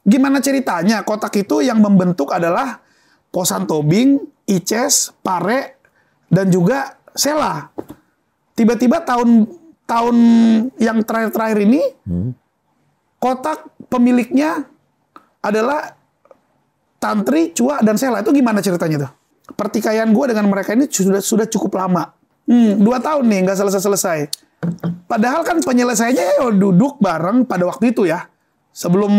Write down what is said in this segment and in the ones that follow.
Gimana ceritanya? Kotak itu yang membentuk adalah Posan Tobing, Ices, Pare, dan juga Sela. Tiba-tiba tahun yang terakhir ini, kotak pemiliknya adalah Tantri, Cua, dan Sela. Itu gimana ceritanya tuh? Pertikaian gue dengan mereka ini sudah cukup lama. 2 tahun nih, nggak selesai-selesai. Padahal kan penyelesaiannya duduk bareng pada waktu itu ya. Sebelum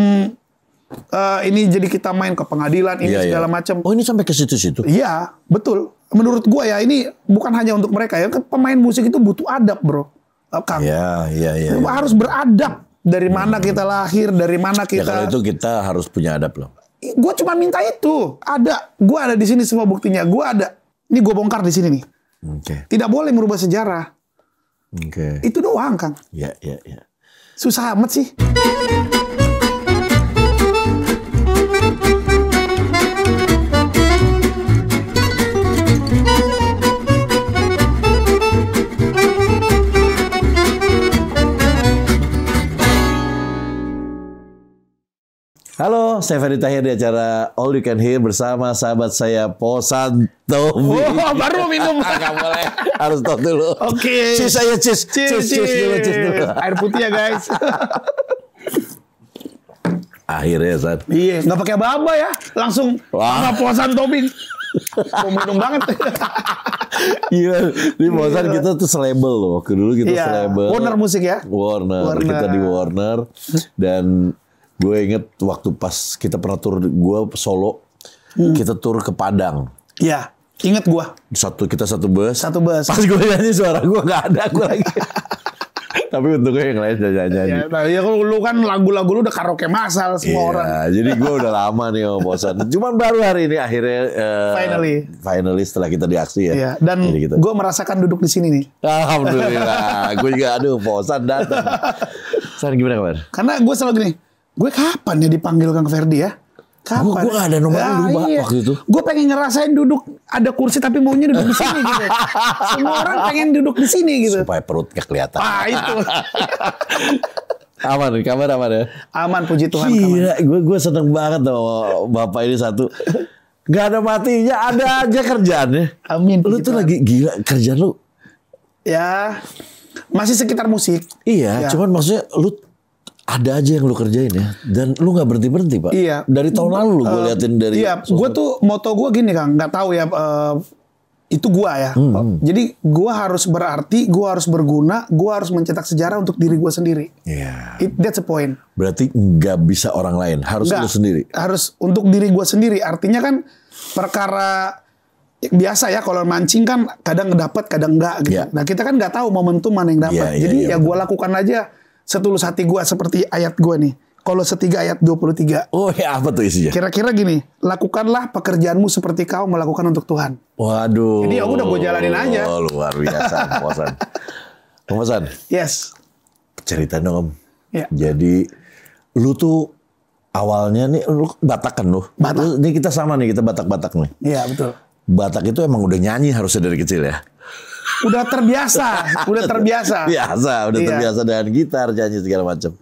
ini jadi kita main ke pengadilan, ini segala macam. Oh, ini sampai ke situ-situ? Iya, betul. Menurut gue ya, ini bukan hanya untuk mereka ya. Pemain musik itu butuh adab, bro. Kang. Iya. Harus beradab. Dari mana kita lahir, dari mana kita... Ya kalau itu kita harus punya adab loh. Gue cuma minta itu. Gue ada di sini semua buktinya. Gue ada. Ini gue bongkar di sini nih. Tidak boleh merubah sejarah. Itu doang, Kang. Iya. Susah amat sih. Halo, saya Ferdi Tahir di acara All You Can Hear bersama sahabat saya Posan Tobing. Oh, baru minum. Nggak boleh, harus stop dulu. Oke. Cheers aja, cheers dulu. Air putih ya, guys. Akhirnya, San. Iya, nggak pakai apa-apa ya. Langsung sama Posan Tobing. Mau minum banget. Iya, di Posan kita tuh selabel loh. Dulu kita selabel. Warner Musik ya? Warner. Kita di Warner. Dan gue inget waktu pas kita pernah tur, gue solo, kita tur ke Padang. Iya, inget gue. Kita satu bus. Pas gue nyanyi suara gue nggak ada, gue lagi. Tapi untungnya yang lain nyanyi. Ya, lu kan lagu-lagu lu udah karaoke massal semua orang. Jadi gue udah lama nih sama Posan. Cuman baru hari ini akhirnya finally setelah kita di aksi ya. Iya, dan gue merasakan duduk di sini nih. Alhamdulillah. Gue juga Posan datang. San, gimana kabar? Karena gue selalu gini, gue kapan ya dipanggil Kang Ferdi ya? Kapan? Gue gak ada nomor lu waktu itu. Gue pengen ngerasain duduk ada kursi tapi maunya duduk di sini gitu. Semua orang pengen duduk di sini gitu. Supaya perutnya kelihatan. Itu. Aman, kabar aman ya? Aman, puji Tuhan. Gila, gue seneng banget sama Bapak ini satu. Gak ada matinya, ada aja kerjaannya. Amin. Lu tuh lagi gila kerjaan lu. Ya, masih sekitar musik. Iya, cuman maksudnya lu ada aja yang lu kerjain ya, dan lu nggak berhenti Pak. Iya. Dari tahun lalu gue liatin dari. Iya, gue tuh moto gue gini Kang, nggak tahu ya itu gue ya. Jadi gue harus berarti, gue harus berguna, gue harus mencetak sejarah untuk diri gue sendiri. Iya. That's the point. Berarti nggak bisa orang lain, harus lu sendiri. Harus untuk diri gue sendiri. Artinya kan perkara biasa ya, kalau mancing kan kadang dapat, kadang enggak gitu. Nah kita kan nggak tahu momentum mana yang dapat. Jadi ya gue lakukan aja setulus hati gue, seperti ayat gue nih. Kolose 3 ayat 23. Oh ya, apa tuh isinya? Kira-kira gini, lakukanlah pekerjaanmu seperti kau melakukan untuk Tuhan. Waduh. Jadi ya udah gue jalanin aja. Oh, luar biasa, Posan. Posan. Yes. Cerita dong Om. Ya. Jadi lu tuh awalnya nih lu Batak kan lu. Batak. Ini kita sama nih, kita Batak-Batak nih. Iya betul. Batak itu emang udah nyanyi harusnya dari kecil ya. Udah terbiasa. Udah terbiasa dengan gitar, nyanyi segala macam.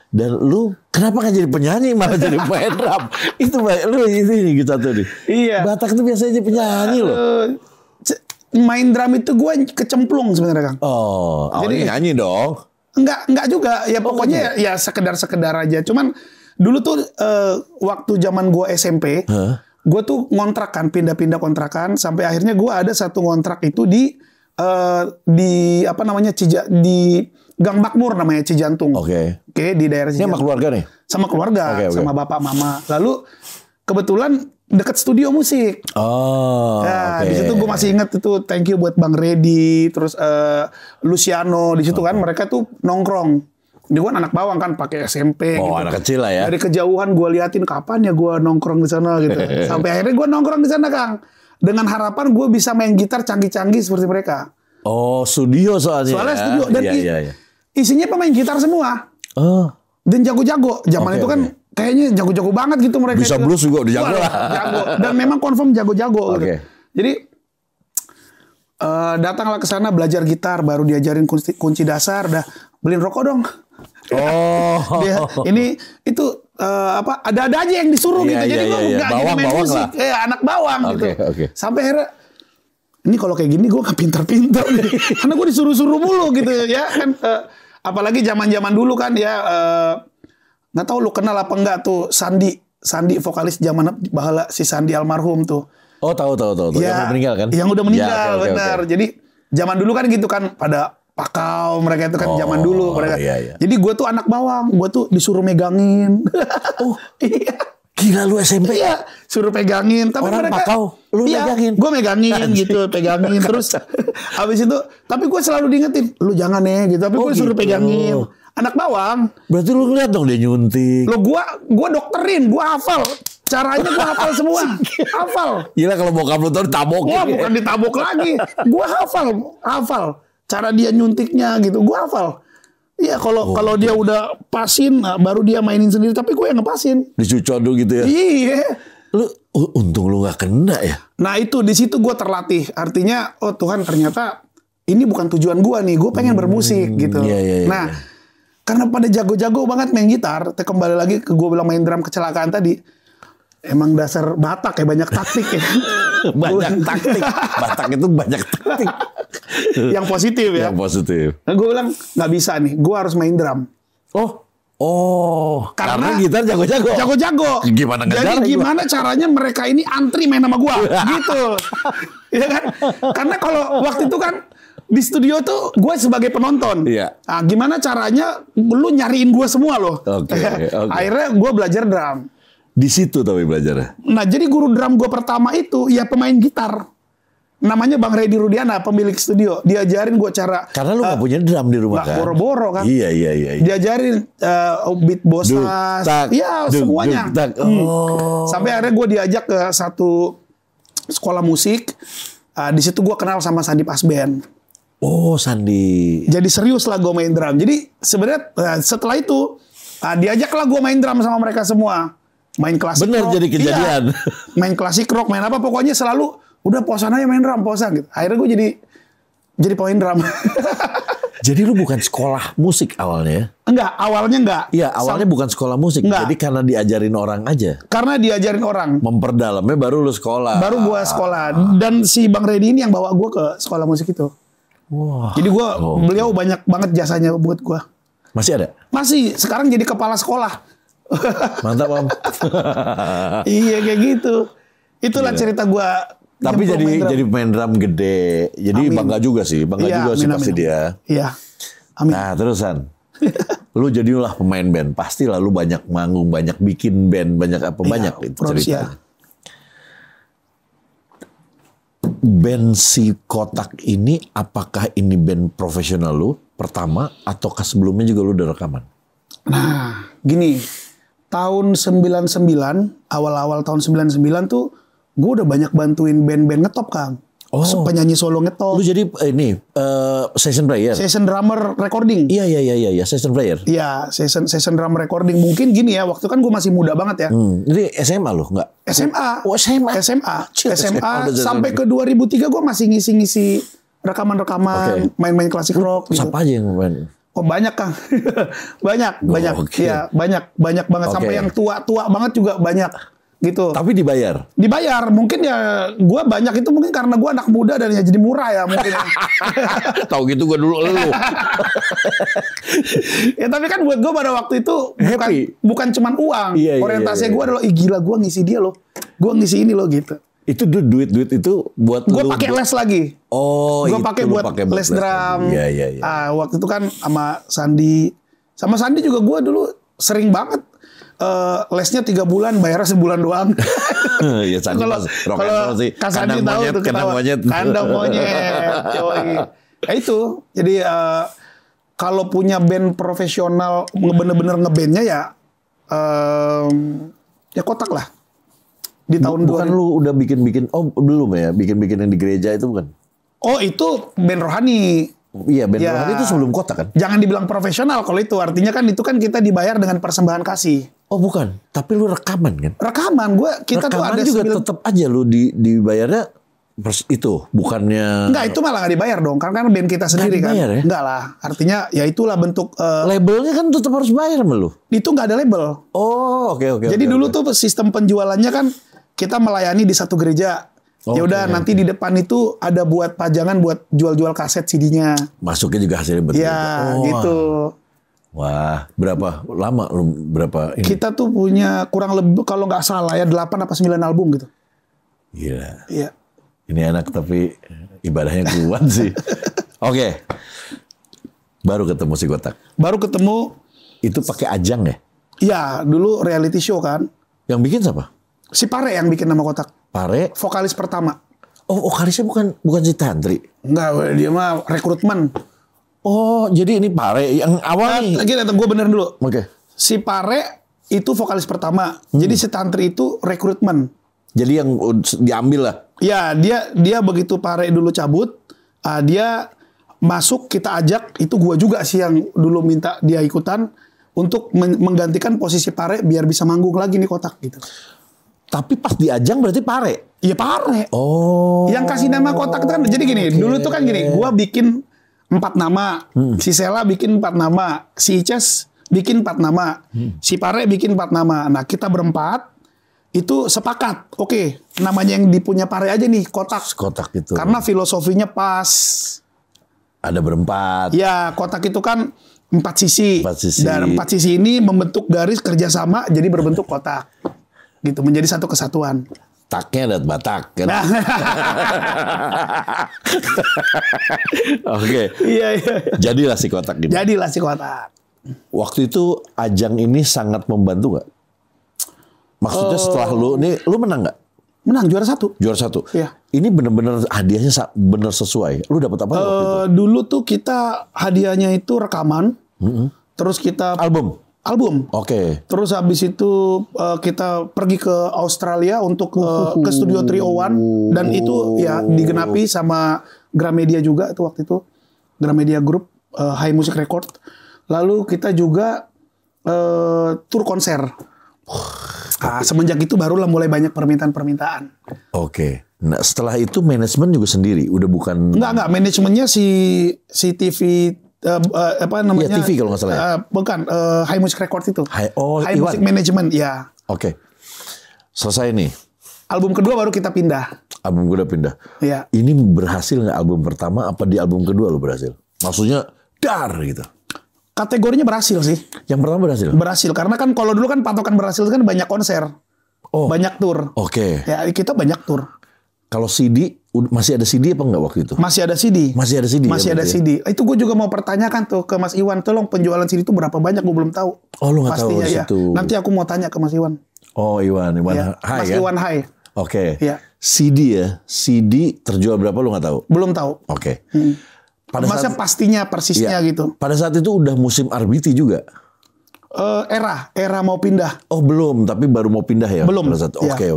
Dan lu kenapa gak jadi penyanyi malah jadi pemain drum? Itu lu ini gitu tuh nih. Iya. Batak itu biasanya jadi penyanyi loh. Main drum itu gue kecemplung sebenarnya Kang. Oh, jadi nyanyi dong. Enggak juga. Ya pokoknya ya sekedar aja. Cuman dulu tuh waktu zaman gue SMP, gue tuh ngontrak kan, pindah-pindah kontrakan sampai akhirnya gue ada satu ngontrak itu di apa namanya di Gang Makmur namanya Cijantung. Oke, di daerah Cijantung. Ini sama keluarga nih? Sama keluarga, sama bapak mama. Lalu kebetulan dekat studio musik. Oh. Nah, di situ gue masih ingat itu, thank you buat Bang Redi, terus Luciano di situ kan, mereka tuh nongkrong. Dia kan anak bawang kan, pakai SMP. Oh, gitu. Anak kecil lah ya. Dari kejauhan gue liatin kapan ya gue nongkrong di sana gitu. Sampai akhirnya gue nongkrong di sana Kang. Dengan harapan gue bisa main gitar canggih-canggih seperti mereka. Oh, studio soalnya. Soalnya studio dan isinya pemain gitar semua. Oh. Dan jago-jago. Zaman itu kan kayaknya jago-jago banget gitu mereka. Bisa blues juga udah jago lah. Jago. Dan memang confirm jago-jago. Gitu. Jadi datanglah ke sana belajar gitar, baru diajarin kunci dasar, dah beliin rokok dong. Oh. Ini itu ada aja yang disuruh gitu. Jadi gue nggak jadi main musik, anak bawang gitu. Sampai akhirnya ini kalau kayak gini gue nggak pinter-pinter nih. Karena gue disuruh-suruh mulu gitu ya kan. Apalagi zaman-zaman dulu kan ya, nggak tahu lu kenal apa enggak tuh Sandi vokalis zaman bahala si Sandi almarhum tuh. Oh tahu. Ya, yang udah meninggal kan? Yang udah meninggal, benar. Jadi zaman dulu kan gitu kan, pada pakau mereka itu kan zaman dulu mereka. Iya. Jadi gue tuh anak bawang, gue tuh disuruh megangin. Iya. Gila lu SMP? Iya, suruh pegangin. Tapi orang mereka, pakau, lu megangin? Gue megangin gitu, pegangin. Terus habis itu, tapi gue selalu diingetin, lu jangan gitu. Tapi gue suruh pegangin. Anak bawang. Berarti lu ngeliat dong dia nyuntik. Lo gue dokterin, gue hafal. Caranya gue hafal semua. Hafal. Gila kalau bokap lu tuh ditabok. Wah, bukan ditabok lagi. Gue hafal. Cara dia nyuntiknya gitu, gue hafal. Iya, kalau dia udah pasin, baru dia mainin sendiri. Tapi gue yang ngepasin. Dicucodul gitu ya? Iya. Lu untung lu nggak kena ya? Nah itu di situ gue terlatih. Artinya, oh Tuhan ternyata ini bukan tujuan gue nih. Gue pengen bermusik gitu. Iya. Nah, karena pada jago-jago banget main gitar. Kembali lagi ke gue bilang main drum kecelakaan tadi. Emang dasar Batak ya, banyak taktik ya. Banyak taktik. Batak itu banyak taktik. Yang positif ya. Yang positif. Nah, gue bilang nggak bisa nih, gue harus main drum. Karena gitar jago-jago. Jago-jago. Gimana ngejar? Jadi gimana caranya mereka ini antri main sama gue, gitu. Ya kan? Karena kalau waktu itu kan di studio tuh gue sebagai penonton. Iya. Nah, gimana caranya lu nyariin gue semua loh. Oke. Akhirnya gue belajar drum. Di situ tapi belajarnya. Nah, jadi guru drum gue pertama itu ya pemain gitar. Namanya Bang Reddy Rudiana, pemilik studio. Diajarin gue cara. Karena lu gak punya drum di rumah kan? Boro-boro kan. Iya. Diajarin beat bosas. Iya, semuanya. Sampai akhirnya gue diajak ke satu sekolah musik. Di situ gue kenal sama Sandi Pasben. Oh, Sandi. Jadi serius lah gue main drum. Jadi sebenarnya setelah itu diajaklah gue main drum sama mereka semua. Main klasik rock. Bener jadi kejadian. Iya. Main klasik rock, main apa pokoknya selalu udah posan aja main drum, posan gitu. Akhirnya gue jadi pemain drum. Jadi lu bukan sekolah musik awalnya? Enggak, awalnya enggak. Iya, awalnya bukan sekolah musik. Enggak. Jadi karena diajarin orang aja. Karena diajarin orang. Memperdalamnya baru lu sekolah. Baru gue sekolah. Dan si Bang Reddy ini yang bawa gue ke sekolah musik itu. Wah. Jadi beliau banyak banget jasanya buat gue. Masih ada? Masih. Sekarang jadi kepala sekolah. Mantap, Om. Iya kayak gitu. Itulah cerita gue. Tapi jadi pemain drum gede. Jadi bangga juga sih. Pasti dia. Iya. Amin. Nah terusan. Lu jadilah pemain band. Pastilah lu banyak manggung, banyak bikin band, banyak apa, banyak itu ceritanya. Band si Kotak ini, apakah ini band profesional lu pertama, ataukah sebelumnya juga lu udah rekaman? Nah, gini. Tahun 99, awal-awal tahun 99 tuh, gue udah banyak bantuin band-band ngetop, Kang. Penyanyi solo ngetop. Lu jadi session player? Session drummer recording. Iya, session player. Iya, session drum recording. Mungkin gini ya, waktu kan gue masih muda banget ya. Jadi SMA lu nggak? SMA. SMA. SMA sampai ke 2003 gue masih ngisi-ngisi rekaman-rekaman, main-main klasik rock. Gitu. Siapa aja yang main? Oh banyak, Kang. banyak. Iya, banyak banget. Sampai yang tua-tua banget juga banyak. Gitu. Tapi dibayar? Dibayar. Mungkin ya gue banyak itu mungkin karena gue anak muda dan ya jadi murah ya mungkin. Tahu gitu gue dulu lu. Ya tapi kan buat gue pada waktu itu bukan cuman uang. Orientasinya gue adalah gila gue ngisi dia loh. Gue ngisi ini loh gitu. Itu duit itu buat gue pakai les lagi. Gue pakai buat les drum. Iya. Waktu itu kan sama Sandi. Sama Sandi juga gue dulu sering banget. Lesnya 3 bulan, bayarnya sebulan doang. Ya Sandi kalau Sandi tahu tuh kandang monyet. Ya itu. Jadi kalau punya band profesional bener-bener ngebandnya ya Kotak lah. Di tahun bukan 2000. Lu udah bikin belum ya? Bikin yang di gereja itu bukan? Oh, itu band rohani. Iya, band rohani itu sebelum Kotak kan? Jangan dibilang profesional kalau itu. Artinya kan itu kan kita dibayar dengan persembahan kasih. Oh, bukan. Tapi lu rekaman kan? Rekaman. Kita tuh ada juga tetap aja lu dibayarnya itu bukannya Enggak, itu malah nggak dibayar dong. Karena kan band kita sendiri kan. dibayar ya? Enggak lah. Artinya ya itulah bentuk labelnya kan tetap harus bayar sama lu. itu nggak ada label. Oh, oke. Jadi dulu tuh sistem penjualannya kan kita melayani di satu gereja. Ya udah nanti di depan itu ada buat pajangan buat jual-jual kaset CD-nya. Masuknya juga hasilnya betul. Ya, gitu. Wah, berapa lama lu berapa ini? Kita tuh punya kurang lebih kalau nggak salah ya 8 apa 9 album gitu. Gila. Iya. Ini anak tapi ibadahnya kuat sih. Oke. Baru ketemu si Kotak. Baru ketemu. Itu pakai Ajang ya? Ya, dulu reality show kan. Yang bikin siapa? Si Pare yang bikin nama Kotak. Pare. Vokalis pertama. Oh, vokalisnya bukan si Tantri. Enggak, dia mah rekrutmen. Oh, jadi ini Pare yang awal nih. Lagi gue benerin dulu. Oke. Si Pare itu vokalis pertama. Jadi si Tantri itu rekrutmen. Jadi yang diambil lah. Ya, dia begitu Pare dulu cabut, dia masuk, kita ajak, itu gua juga sih yang dulu minta dia ikutan untuk menggantikan posisi Pare biar bisa manggung lagi nih Kotak gitu. Tapi pas di Ajang berarti Pare. Iya Pare. Oh. Yang kasih nama Kotak itu kan jadi gini, dulu tuh kan gini, gua bikin 4 nama, si Sela bikin 4 nama, si Ices bikin 4 nama, si Pare bikin 4 nama. Nah, kita berempat itu sepakat, oke, namanya yang dipunya Pare aja nih, Kotak. Kotak itu. Karena filosofinya pas. Ada berempat. Ya, Kotak itu kan 4 sisi. 4 sisi. Dan 4 sisi ini membentuk garis kerjasama jadi berbentuk kotak. Gitu, menjadi satu kesatuan. Taknya ada Batak kan. Nah. Oke. Iya. Jadilah si Kotak gitu. Jadilah si Kotak. Waktu itu Ajang ini sangat membantu gak? Maksudnya setelah lu menang gak? Menang juara 1. Juara 1. Iya. Ini bener-bener hadiahnya bener sesuai. Lu dapat apa waktu itu? Dulu tuh kita hadiahnya itu rekaman. Terus kita Album. Oke. Terus habis itu kita pergi ke Australia untuk ke Studio 301 dan itu ya digenapi sama Gramedia juga itu waktu itu. Gramedia Group, High Music Record. Lalu kita juga tur konser. Semenjak itu barulah mulai banyak permintaan-permintaan. Oke. Nah, setelah itu manajemen juga sendiri, udah bukan Enggak, manajemennya si TV apa namanya? Ya, TV kalau nggak salah. Ya? Bukan, High Music Record itu. High Iwan. Music Management, ya. Oke. Selesai nih. Album kedua baru kita pindah. Album gue udah pindah. Iya. Ini berhasil nggak album pertama? Apa di album kedua lo berhasil? Maksudnya dar gitu. Kategorinya berhasil sih. Yang pertama berhasil? Berhasil. Karena kan kalau dulu kan patokan berhasil kan banyak konser. Banyak tour. Oke. Ya, kita banyak tour. Kalau CD, masih ada CD apa enggak waktu itu? Masih ada CD. Masih ada CD. Masih ada CD. Itu gue juga mau pertanyakan tuh ke Mas Iwan. Tolong penjualan CD itu berapa banyak? Gue belum tahu. Oh, lu nggak tahu pastinya ya. situ. Nanti aku mau tanya ke Mas Iwan. Oh, Iwan Ya. Hai Mas ya? Iwan Hai. Oke. Ya. CD ya? CD terjual berapa lu nggak tahu? Belum tahu. Oke. Masa pastinya persisnya gitu. Pada saat itu udah musim RBT juga? Era mau pindah. Oh belum, tapi baru mau pindah ya? Belum. Pada saat, Ya.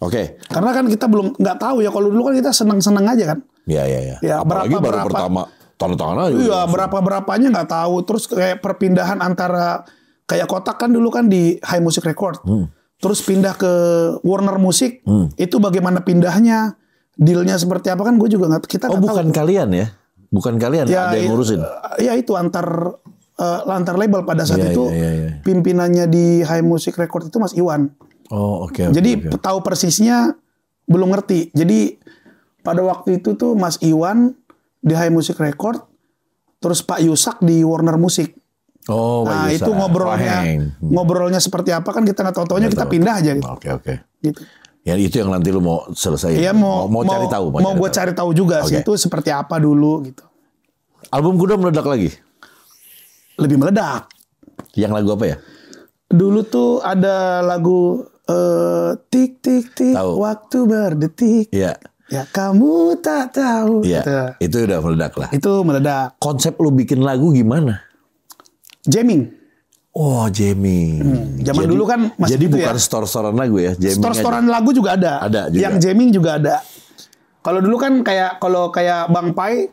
Oke. Karena kan kita belum nggak tahu ya. Kalau dulu kan kita seneng-seneng aja kan. Ya. Ya, Apalagi baru berapa- pertama tanda tangan aja. Iya, berapanya nggak tahu. Terus kayak perpindahan antara kayak Kotak kan dulu kan di High Music Record. Terus pindah ke Warner Music. Itu bagaimana pindahnya? Dealnya seperti apa kan gue juga nggak, kita Oh nggak bukan tahu. kalian ya? Bukan kalian ada yang ngurusin? Ya itu antar label pada saat Iya, itu iya. pimpinannya di High Music Record itu Mas Iwan. Oh oke. Jadi tahu persisnya belum ngerti. Jadi pada waktu itu tuh Mas Iwan di High Music Record, terus Pak Yusak di Warner Music. Oh, Nah Yusak. itu ngobrolnya seperti apa kan kita nggak tahu-taunya kita pindah aja gitu. Oke. Gitu. Ya itu yang nanti lu mau selesai. Iya mau cari tahu. Mau gue cari tahu juga sih Oke. itu seperti apa dulu gitu. Album kedua meledak lagi. Lebih meledak. Yang lagu apa ya? Dulu tuh ada lagu tik tik tik Tahu. waktu berdetik. Iya. Ya kamu tak tahu. Iya. Gitu. Itu udah meledak lah. Itu meledak. Konsep lu bikin lagu gimana? Jamming. Oh, jamming. Zaman dulu kan masih jadi gitu bukan ya. store-storean lagu ya, jamming. Store-storean lagu juga ada. Ada juga. Yang jamming juga ada. Kalau dulu kan kayak Bang Pai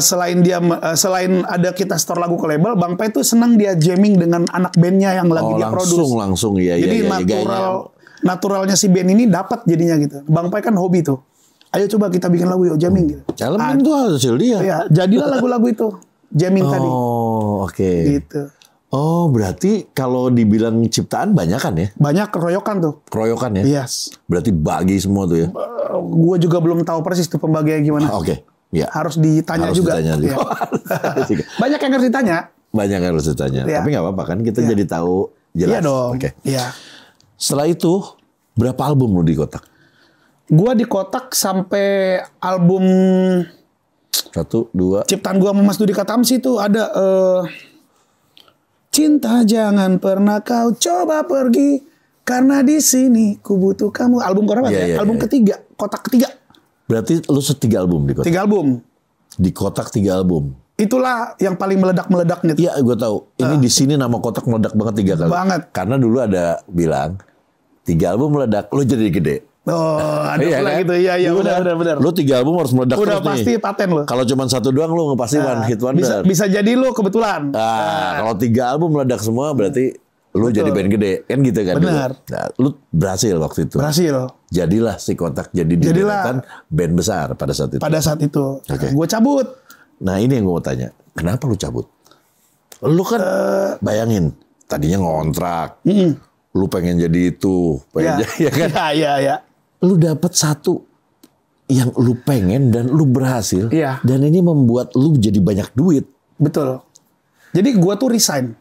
selain ada kita store lagu ke label, Bang Pai tuh senang dia jamming dengan anak bandnya yang lagi dia produce. Langsung ya. Jadi ya, natural naturalnya si band ini dapat jadinya gitu. Bang Pai kan hobi tuh. Ayo coba kita bikin lagu yuk jamming gitu. Elemen tuh hasil dia. Ya, jadilah lagu-lagu itu jamming tadi. Oh, oke. Gitu. Oh, berarti kalau dibilang ciptaan banyak kan ya? Banyak keroyokan tuh. Keroyokan ya? Yes. Berarti bagi semua tuh ya? Gua juga belum tahu persis tuh pembagiannya gimana. Oke. Ya. Harus ditanya juga. Ditanya juga. Ya. Banyak yang harus ditanya. Banyak yang harus ditanya. Ya. Tapi nggak apa-apa kan kita jadi tahu jelas. Iya dong. Oke. Iya. Setelah itu berapa album lu di Kotak? Gua di Kotak sampai album 1, 2. ciptaan gua sama Mas Dudi Katamsi itu ada Cinta jangan pernah kau coba pergi karena di sini ku butuh kamu. Album berapa ya? Album ketiga, Kotak ketiga. Berarti lu 3 album di Kotak. 3 album. Di Kotak 3 album. Itulah yang paling meledak-meledak gitu. Iya, gue tahu. Ini di sini nama Kotak meledak banget 3 kali. Banget. Karena dulu ada bilang 3 album meledak, lu jadi gede. Oh, ada iya, pula kan? gitu. Iya, benar. Lu 3 album harus meledak Udah terus pasti nih. paten lu. Kalau cuma 1 doang lu pasti one hit wonder. Bisa jadi lu kebetulan. Kalau 3 album meledak semua berarti lu jadi band gede. Kan gitu kan. Benar. Nah, lu berhasil waktu itu. Berhasil. Jadilah si Kotak jadi di deretan band besar pada saat itu. Pada saat itu. Oke. Gue cabut. Nah, ini yang gue mau tanya. Kenapa lu cabut? Lu kan bayangin tadinya ngontrak. Lu pengen jadi itu, pengen jadi, ya kan? Iya. Lu dapat satu yang lu pengen dan lu berhasil. Iya. Dan ini membuat lu jadi banyak duit. Betul. Jadi gue tuh resign.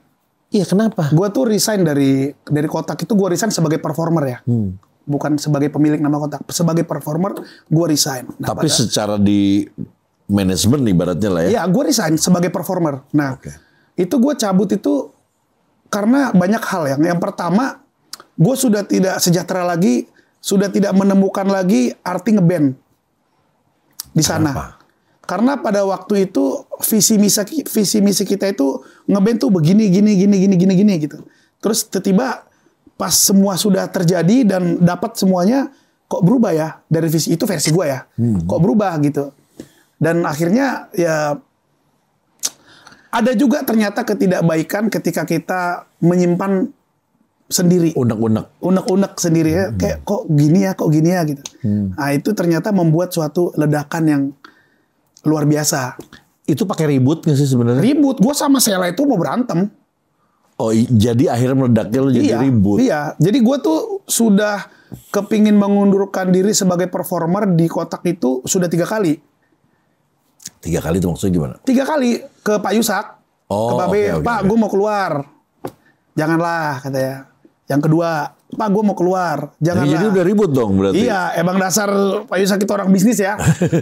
Iya, kenapa? Gue tuh resign dari Kotak itu, gue resign sebagai performer ya. Bukan sebagai pemilik nama Kotak. Sebagai performer gue resign. Nah, Tapi secara di manajemen ibaratnya lah ya. Iya, gue resign sebagai performer. Nah, itu gue cabut itu karena banyak hal ya. Yang pertama, gue sudah tidak sejahtera lagi, sudah tidak menemukan lagi arti ngeband di sana. Kenapa? Karena pada waktu itu visi misi kita itu ngeband tuh begini gini gitu. Terus tiba-tiba pas semua sudah terjadi dan dapat semuanya, kok berubah ya dari visi itu, versi gue ya. Kok berubah gitu. Dan akhirnya ya ada juga ternyata ketidakbaikan ketika kita menyimpan sendiri. Unek-unek sendiri ya. Kayak kok gini ya gitu. Nah, itu ternyata membuat suatu ledakan yang luar biasa. Itu pakai ribut nggak sih sebenarnya? Ribut. Gue sama Sheila itu mau berantem. Oh, jadi akhirnya meledaknya lu jadi ribut. Iya. Jadi gue tuh sudah kepingin mengundurkan diri sebagai performer di Kotak itu sudah 3 kali. 3 kali itu maksudnya gimana? 3 kali ke Pak Yusak. Ke Babe. Pak, gue mau keluar. Janganlah, katanya. Yang kedua, Pak, gue mau keluar. Janganlah. Jadi udah ribut dong berarti. Iya, emang dasar Pak Yusak itu orang bisnis ya.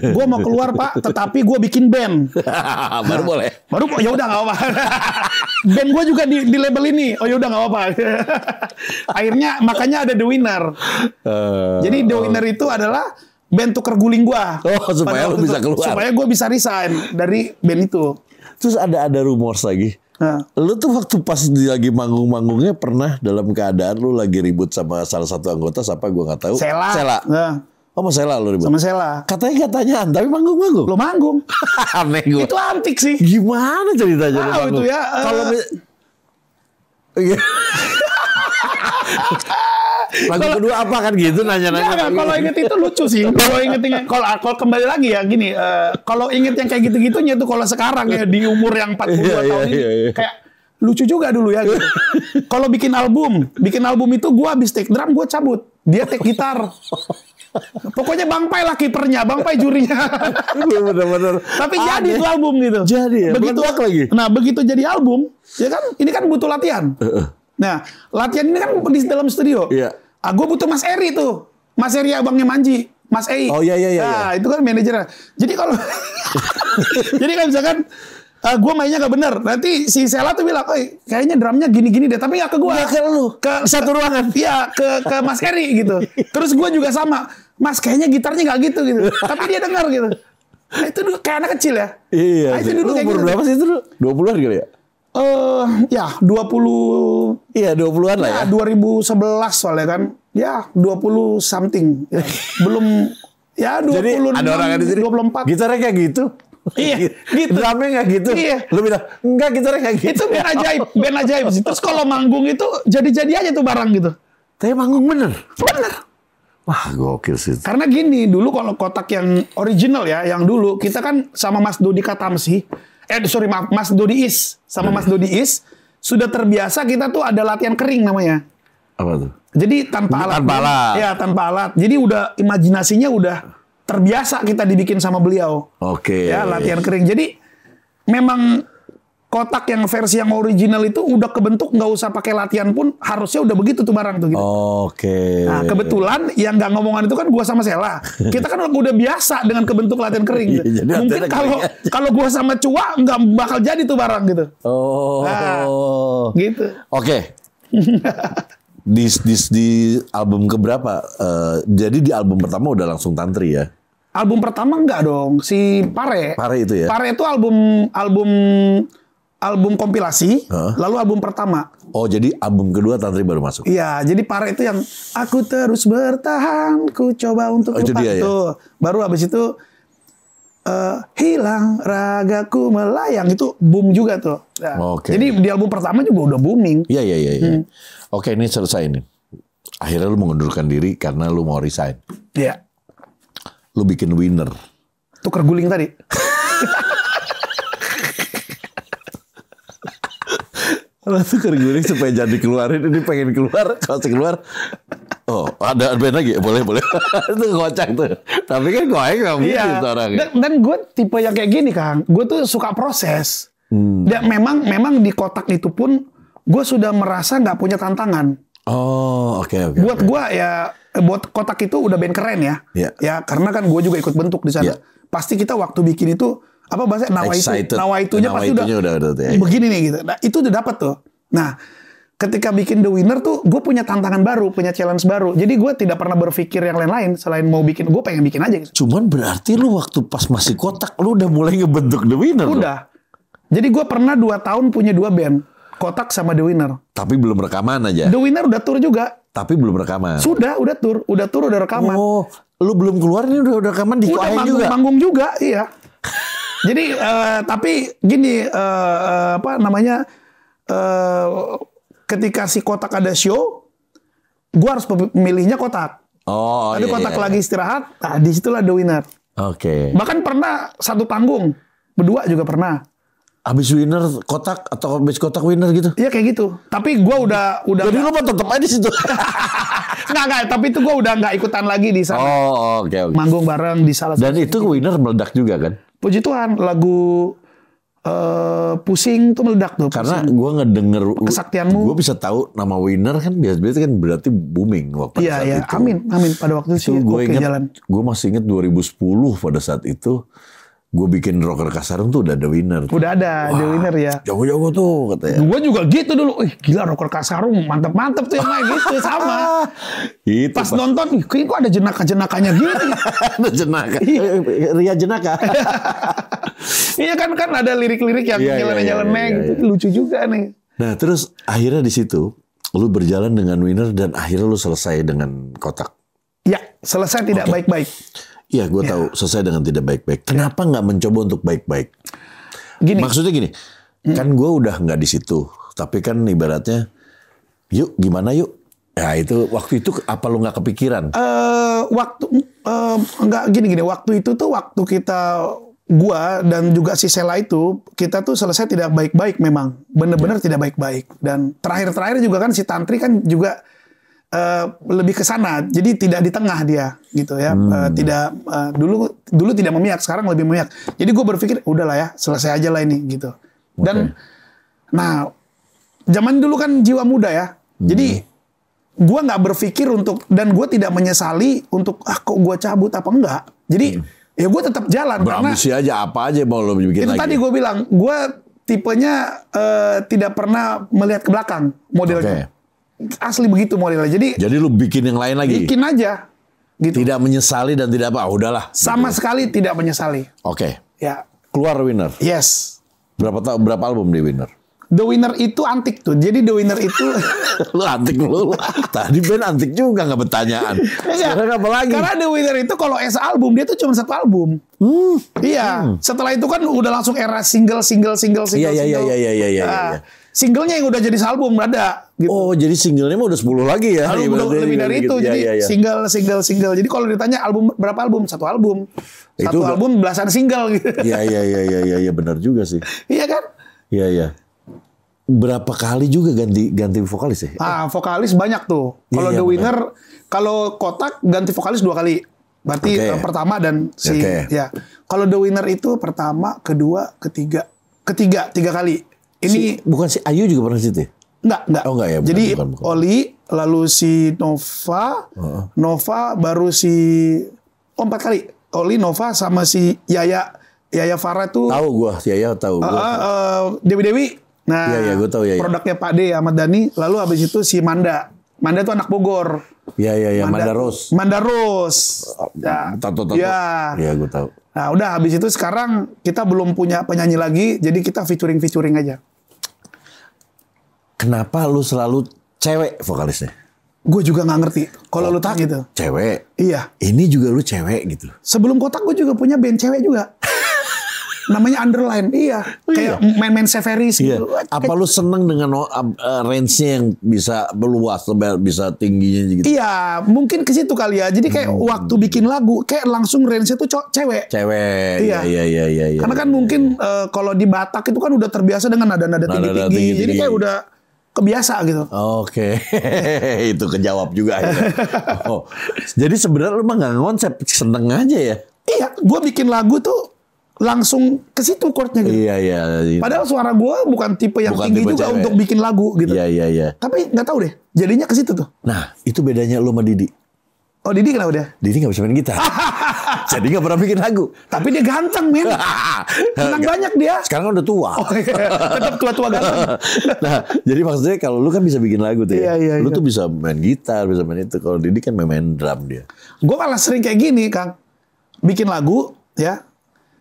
Gue mau keluar, Pak, tetapi gue bikin band. Baru boleh. Baru ya udah nggak apa-apa. Band gue juga di label ini. Oh ya udah nggak apa-apa. Akhirnya makanya ada The Winner. Jadi The Winner itu adalah band tuker guling gue. Oh, supaya lu bisa keluar. Supaya gue bisa resign dari band itu. Terus ada rumors lagi. Lu tuh waktu pas lagi manggung-manggungnya pernah dalam keadaan lu lagi ribut sama salah satu anggota, siapa gue nggak tahu. Sela. Oh, sama Sela lu ribut? Sama Sela. Katanya tapi manggung-manggung. Lo manggung. Aneh gue. Itu antik sih. Gimana ceritanya? Tahu itu ya. Kalau lagu kedua apa kan gitu nanya-nanya. Kalau inget itu lucu sih. Kalau kalau kembali lagi ya gini. Kalau inget yang kayak gitu-gitunya tuh kalau sekarang ya di umur yang 42 tahun ini kayak lucu juga dulu ya gitu. Kalau bikin album itu gue habis take drum gue cabut. Dia take gitar. Pokoknya Bang Pai lah kipernya, Bang Pai jurinya. Bener-bener. Tapi jadi itu album gitu. Jadi ya. Begitu lagi. Nah, begitu jadi album, ya kan ini kan butuh latihan. Nah, latihan ini kan di dalam studio. Iya. Gue butuh Mas Eri tuh. Mas Eri abangnya Manji. Mas Ei. Oh iya. Nah, itu kan manajernya. Jadi kalau jadi kan misalkan gue mainnya gak bener, nanti si Sela tuh bilang, kayaknya drumnya gini-gini deh, tapi gak ke gue. Gak ke lu. Ke satu ruangan. Iya, ke Mas Eri gitu. Terus gue juga sama. Mas, kayaknya gitarnya gak gitu. Tapi dia dengar gitu. Nah, itu dulu kayak anak kecil ya. Iya. Nah, itu dulu kayak umur gitu. berapa sih itu dulu? 20-an kali ya? Ya 20. Iya 20-an lah ya. 2011 soalnya kan. Ya 20 something. Ya, belum ya 26. Jadi ada orang di sini 24. Gitarnya kayak gitu. Iya, gitu. Drumnya nggak gitu. Iya. Lu bilang enggak gitarnya kayak gitu. Itu band ajaib, Terus kalau manggung itu jadi aja tuh barang gitu. Tapi manggung bener. Bener. Wah, gokil sih. Karena gini, dulu kalau kotak yang original ya, yang dulu kita kan sama Mas Dodi Katamsi, maaf, Mas Dodi Is, sama Mas Dodi Is, sudah terbiasa kita tuh ada latihan kering namanya. Apa tuh? Jadi tanpa alat. Tanpa alat. Ya, tanpa alat. Jadi udah imajinasinya udah terbiasa kita dibikin sama beliau. Oke. Ya, latihan kering. Jadi memang kotak yang versi yang original itu udah kebentuk nggak usah pakai latihan pun harusnya udah begitu tuh barang tuh gitu. Oke. Nah, kebetulan yang nggak ngomongan itu kan gua sama Sela. Kita kan udah biasa dengan kebentuk latihan kering. Iya, jadi Mungkin latihan kalau gua sama Cua nggak bakal jadi tuh barang gitu. Oh. Nah, gitu. Oke. Di album keberapa? Jadi di album pertama udah langsung tantri ya? Album pertama enggak dong, si Pare. Pare itu ya? Pare itu album kompilasi, lalu album pertama. Oh, jadi album kedua tantri baru masuk? Iya, jadi Pare itu yang aku terus bertahan, ku coba untuk itu lupa dia, tuh. Ya? Baru habis itu hilang ragaku melayang, itu boom juga tuh. Nah, Oke. Jadi di album pertama juga udah booming. Iya. Oke, ini selesai nih. Akhirnya lu mengundurkan diri karena lu mau resign. Iya. Lu bikin Winner. Tuker guling tadi. Lu tuker guling supaya jadi keluarin. Ini pengen keluar, masih keluar. Oh, ada band lagi? Boleh. Itu kocak tuh. Tapi kan gue nggak mungkin orangnya. Dan gue tipe yang kayak gini, Kang. Gue tuh suka proses. Dan memang di kotak itu pun gue sudah merasa nggak punya tantangan. Oh, oke. Buat gue ya, buat kotak itu udah band keren ya. Iya. Ya karena kan gue juga ikut bentuk di sana. Iya. Pasti kita waktu bikin itu apa bahasa Excited. nawaitunya pasti udah ya. begini nih gitu. Nah, itu udah dapat tuh. Nah, ketika bikin The Winner tuh gue punya tantangan baru, punya challenge baru. Jadi gue tidak pernah berpikir yang lain-lain selain mau bikin, gue pengen bikin aja gitu. Cuman berarti lu waktu pas masih kotak lu udah mulai ngebentuk The Winner. Udah. Jadi gue pernah 2 tahun punya 2 band, Kotak sama The Winner. Tapi belum rekaman aja. The Winner udah tour juga. Tapi belum rekaman. Sudah tour, udah rekaman. Oh, lu belum keluar ini udah rekaman di Udah Koahen juga. manggung juga, iya. Jadi tapi gini apa namanya? Ketika si Kotak ada show, gue harus milihnya Kotak. Oh, Tapi Kotak lagi istirahat, nah disitulah The Winner. Oke. Bahkan pernah 1 panggung, berdua juga pernah. Abis Winner Kotak atau abis Kotak Winner gitu? Iya kayak gitu. Tapi gue udah. Jadi lu mah tetap aja di situ. Nggak. Tapi itu gue udah nggak ikutan lagi di sana. Oh, oke. Manggung bareng di salah Dan itu Winner meledak juga kan? Puji Tuhan, lagu Pusing tuh meledak tuh. Karena gue ngedenger Kesaktianmu. gue bisa tahu nama Winner kan biasa kan berarti booming waktu saat Iya. itu. Amin pada waktu itu sih. Gue Oke, inget, jalan. gue masih inget 2010 pada saat itu gue bikin Rocker Kasarung tuh udah The Winner. Udah ada The Winner ya. Jago-jago tuh katanya. Gue juga gitu dulu. Gila Rocker Kasarung mantep-mantep tuh yang main gitu sama. Gitu, Pas nonton, kok ada jenaka-jenakanya gitu. ada jenaka. Ria jenaka. Iya kan ada lirik-lirik yang nyeleneh-nyeleneh gitu. Lucu juga nih. Nah terus akhirnya di situ lu berjalan dengan Winner dan akhirnya lu selesai dengan Kotak. Ya, selesai tidak baik-baik. Iya, gue tahu selesai dengan tidak baik-baik. Kenapa nggak mencoba untuk baik-baik? Gini. Maksudnya gini, kan gue udah nggak di situ, tapi kan ibaratnya, yuk gimana yuk? Ya itu waktu itu apa lu nggak kepikiran? Nggak gini. Waktu itu tuh waktu kita gua dan juga si Sela itu kita tuh selesai tidak baik-baik memang, bener-bener tidak baik-baik. Dan terakhir juga kan si Tantri kan juga lebih ke sana, jadi tidak di tengah dia gitu ya. Tidak dulu tidak memihak, sekarang lebih memihak. Jadi gue berpikir udahlah ya, selesai aja lah ini gitu. Dan nah zaman dulu kan jiwa muda ya, jadi gue nggak berpikir untuk, dan gue tidak menyesali untuk kok gue cabut apa enggak. Jadi ya gue tetap jalan Berambisi karena aja apa aja mau lo bikin itu lagi. tadi gue bilang gue tipenya tidak pernah melihat ke belakang modelnya. Asli begitu modelnya. Jadi lu bikin yang lain lagi. Bikin aja. Gitu. Tidak menyesali dan tidak apa, udahlah. Sama sekali tidak menyesali. Oke. Ya. Keluar Winner. Yes. Berapa album di Winner? The Winner itu antik tuh. Jadi The Winner itu Lu antik lu. Tadi band antik juga nggak bertanyaan. Sekarang apa lagi? Karena The Winner itu kalau album dia tuh cuma 1 album. Iya. Setelah itu kan udah langsung era single. Iya. singlenya yang udah jadi album ada. Gitu. Oh, jadi singlenya mah udah 10 lagi ya? Lalu udah lebih dari itu, jadi single. Jadi kalau ditanya album berapa album? Satu album. Satu album belasan single gitu. Iya, benar juga sih. Iya kan? Iya. Berapa kali juga ganti vokalis ya? Vokalis banyak tuh. Kalau The Winner, kalau Kotak ganti vokalis 2 kali. Berarti pertama dan ya. Kalau The Winner itu pertama, kedua, ketiga 3 kali. Ini bukan si Ayu juga pernah situ? Enggak. Oh enggak ya. Jadi bukan. Oli, lalu si Nova, Nova baru si 4 kali. Oli, Nova sama si Yaya Farah tuh. Tahu gua, si Yaya tahu gua. Dewi. Nah, iya, gua tahu ya. Produknya Pak D Ahmad Dhani. Lalu habis itu si Manda. Manda tuh anak Bogor. Iya, Manda Rose. Ya. Tahu. Iya, gua tahu. Nah, udah habis itu sekarang kita belum punya penyanyi lagi, jadi kita featuring aja. Kenapa lu selalu cewek vokalisnya? Gue juga nggak ngerti. Kalau lu tak gitu. Cewek. Iya. Ini juga lu cewek gitu. Sebelum Kotak gue juga punya band cewek juga. Namanya Underline. Iya. Kayak main Severis gitu. Apa lu seneng dengan range-nya yang bisa luas, bisa tingginya gitu? Iya, mungkin ke situ kali ya. Jadi kayak waktu bikin lagu, kayak langsung range-nya tuh cewek. Iya. Karena kan mungkin kalau di Batak itu kan udah terbiasa dengan nada-nada tinggi-tinggi. Jadi kayak udah kebiasa gitu. Oke. Itu kejawab juga. Jadi sebenarnya lu mah nggak ngonsep, seneng aja ya? Iya, gue bikin lagu tuh langsung ke situ chordnya gitu. Iya. Padahal suara gue bukan tipe yang tinggi juga cewek. Untuk bikin lagu gitu. Iya. Tapi nggak tahu deh, jadinya ke situ tuh. Nah, itu bedanya lu sama Didi. Oh, Didi kenapa dia? Didi nggak bisa main gitar. Jadi nggak pernah bikin lagu. Tapi dia ganteng, men. Menang banyak dia. Sekarang kan udah tua. Tetap tua-tua ganteng. Nah, jadi maksudnya kalau lu kan bisa bikin lagu tuh ya. Iya. Lu tuh bisa main gitar, bisa main itu. Kalau Didi kan main drum dia. Gue malah sering kayak gini, Kang. Bikin lagu, ya.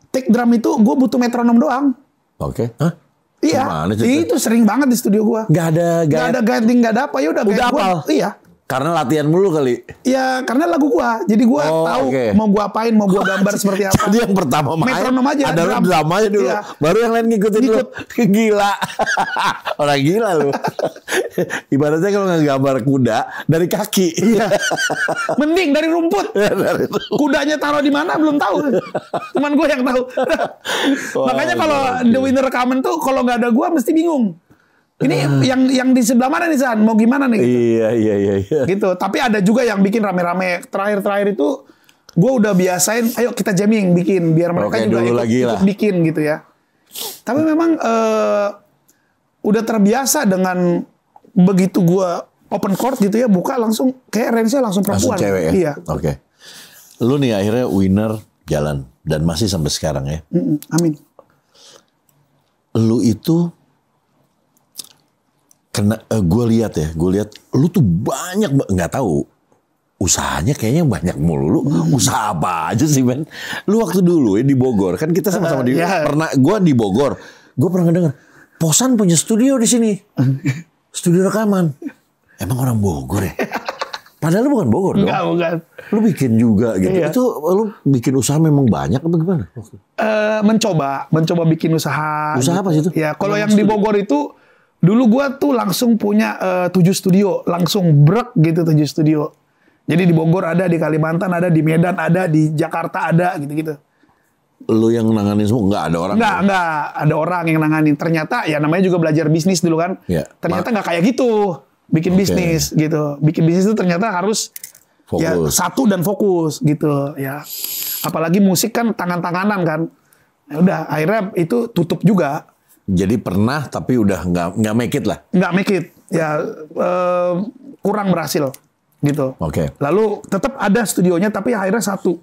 Take drum itu gue butuh metronom doang. Oke. Hah? Iya. Itu sering banget di studio gue. Gak ada ganting, gak ada apa. Ya udah hafal. Iya. Karena latihan mulu kali. Ya karena lagu gua. Jadi gua tahu mau gua apain, mau gua gambar seperti apa. Jadi yang pertama main metronom aja, ada drum aja dulu. Iya. Baru yang lain ngikutin dulu. Gila. Orang gila lu. Ibaratnya kalau nggak gambar kuda dari kaki. Iya. Mending dari rumput. Kudanya taruh di mana belum tahu. Cuman gua yang tahu. Makanya kalau The Winner rekaman tuh kalau nggak ada gua mesti bingung. Ini yang di sebelah mana nih San? Mau gimana nih? Gitu. Iya. Gitu. Tapi ada juga yang bikin rame-rame. Terakhir itu gue udah biasain, ayo kita jamming bikin biar mereka juga ikut bikin gitu ya. Tapi memang udah terbiasa dengan begitu gue open chord gitu ya, buka langsung kayak range-nya langsung perempuan. Langsung cewek ya? Iya. Oke. Lu nih akhirnya Winner jalan dan masih sampai sekarang ya. Amin. Lu itu gue lihat lu tuh banyak, nggak tahu usahanya kayaknya banyak mulu. Lu usaha apa aja sih, men? Lu waktu dulu ya di Bogor kan kita sama-sama pernah, gue di Bogor, gue pernah ngedenger Posan punya studio di sini, studio rekaman. Emang orang Bogor ya? Padahal lu bukan Bogor dong. Bukan. Lu bikin juga gitu. Iya. Itu lu bikin usaha memang banyak apa gimana? Mencoba bikin usaha. Usaha apa sih itu? Ya kalau yang di Bogor itu dulu gue tuh langsung punya 7 studio, langsung brek gitu 7 studio. Jadi di Bogor ada, di Kalimantan ada, di Medan ada, di Jakarta ada, gitu-gitu. Lu yang nanganin semua? Nggak ada orang? Nggak ada orang yang nanganin. Ternyata ya namanya juga belajar bisnis dulu kan. Ya, ternyata nggak kayak gitu, bikin bisnis gitu. Bikin bisnis itu ternyata harus fokus. Ya satu dan fokus gitu ya. Apalagi musik kan tangan-tanganan kan. Ya udah akhirnya itu tutup juga. Jadi pernah tapi udah nggak make it lah. Nggak make it, ya kurang berhasil gitu. Oke. Lalu tetap ada studionya tapi akhirnya satu.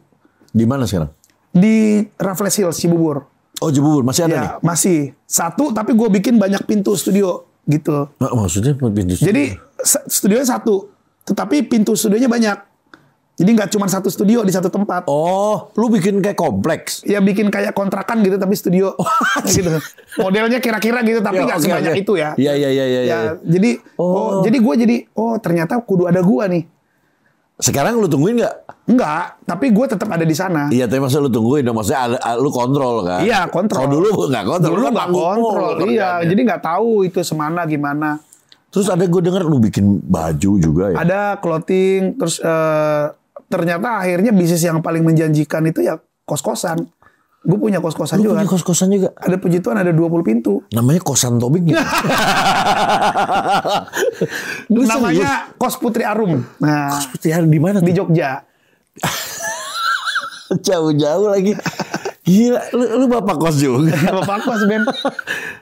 Di mana sekarang? Di Raffles Hills Cibubur. Oh Cibubur masih ada nih? Masih satu tapi gue bikin banyak pintu studio gitu. Nah, maksudnya pintu studio? Jadi studionya satu, tetapi pintu studionya banyak. Jadi nggak cuma satu studio di satu tempat. Oh, lu bikin kayak kompleks? Ya bikin kayak kontrakan gitu tapi studio. Gitu. Modelnya kira-kira gitu tapi nggak sebanyak itu ya. Iya. Jadi jadi gue ternyata kudu ada gua nih. Sekarang lu tungguin nggak? Enggak, tapi gue tetap ada di sana. Iya, tapi masa lu tungguin dong? Maksudnya lu kontrol kan? Iya, kontrol. Kalau dulu nggak kontrol. Dulu nggak kontrol. Iya, jadi nggak tahu itu semana gimana. Terus ada gue dengar lu bikin baju juga ya? Ada clothing, terus ternyata akhirnya bisnis yang paling menjanjikan itu ya kos-kosan. Gue punya kos-kosan juga. Punya kos-kosan juga? Ada puji Tuhan ada 20 pintu. Namanya Kosan Tobing ya? Namanya Kos Putri Arum. Nah, Kos Putri Arum di mana? Di Jogja. Jauh-jauh lagi. Gila, lu bapak kos juga. Bapak kos, Ben.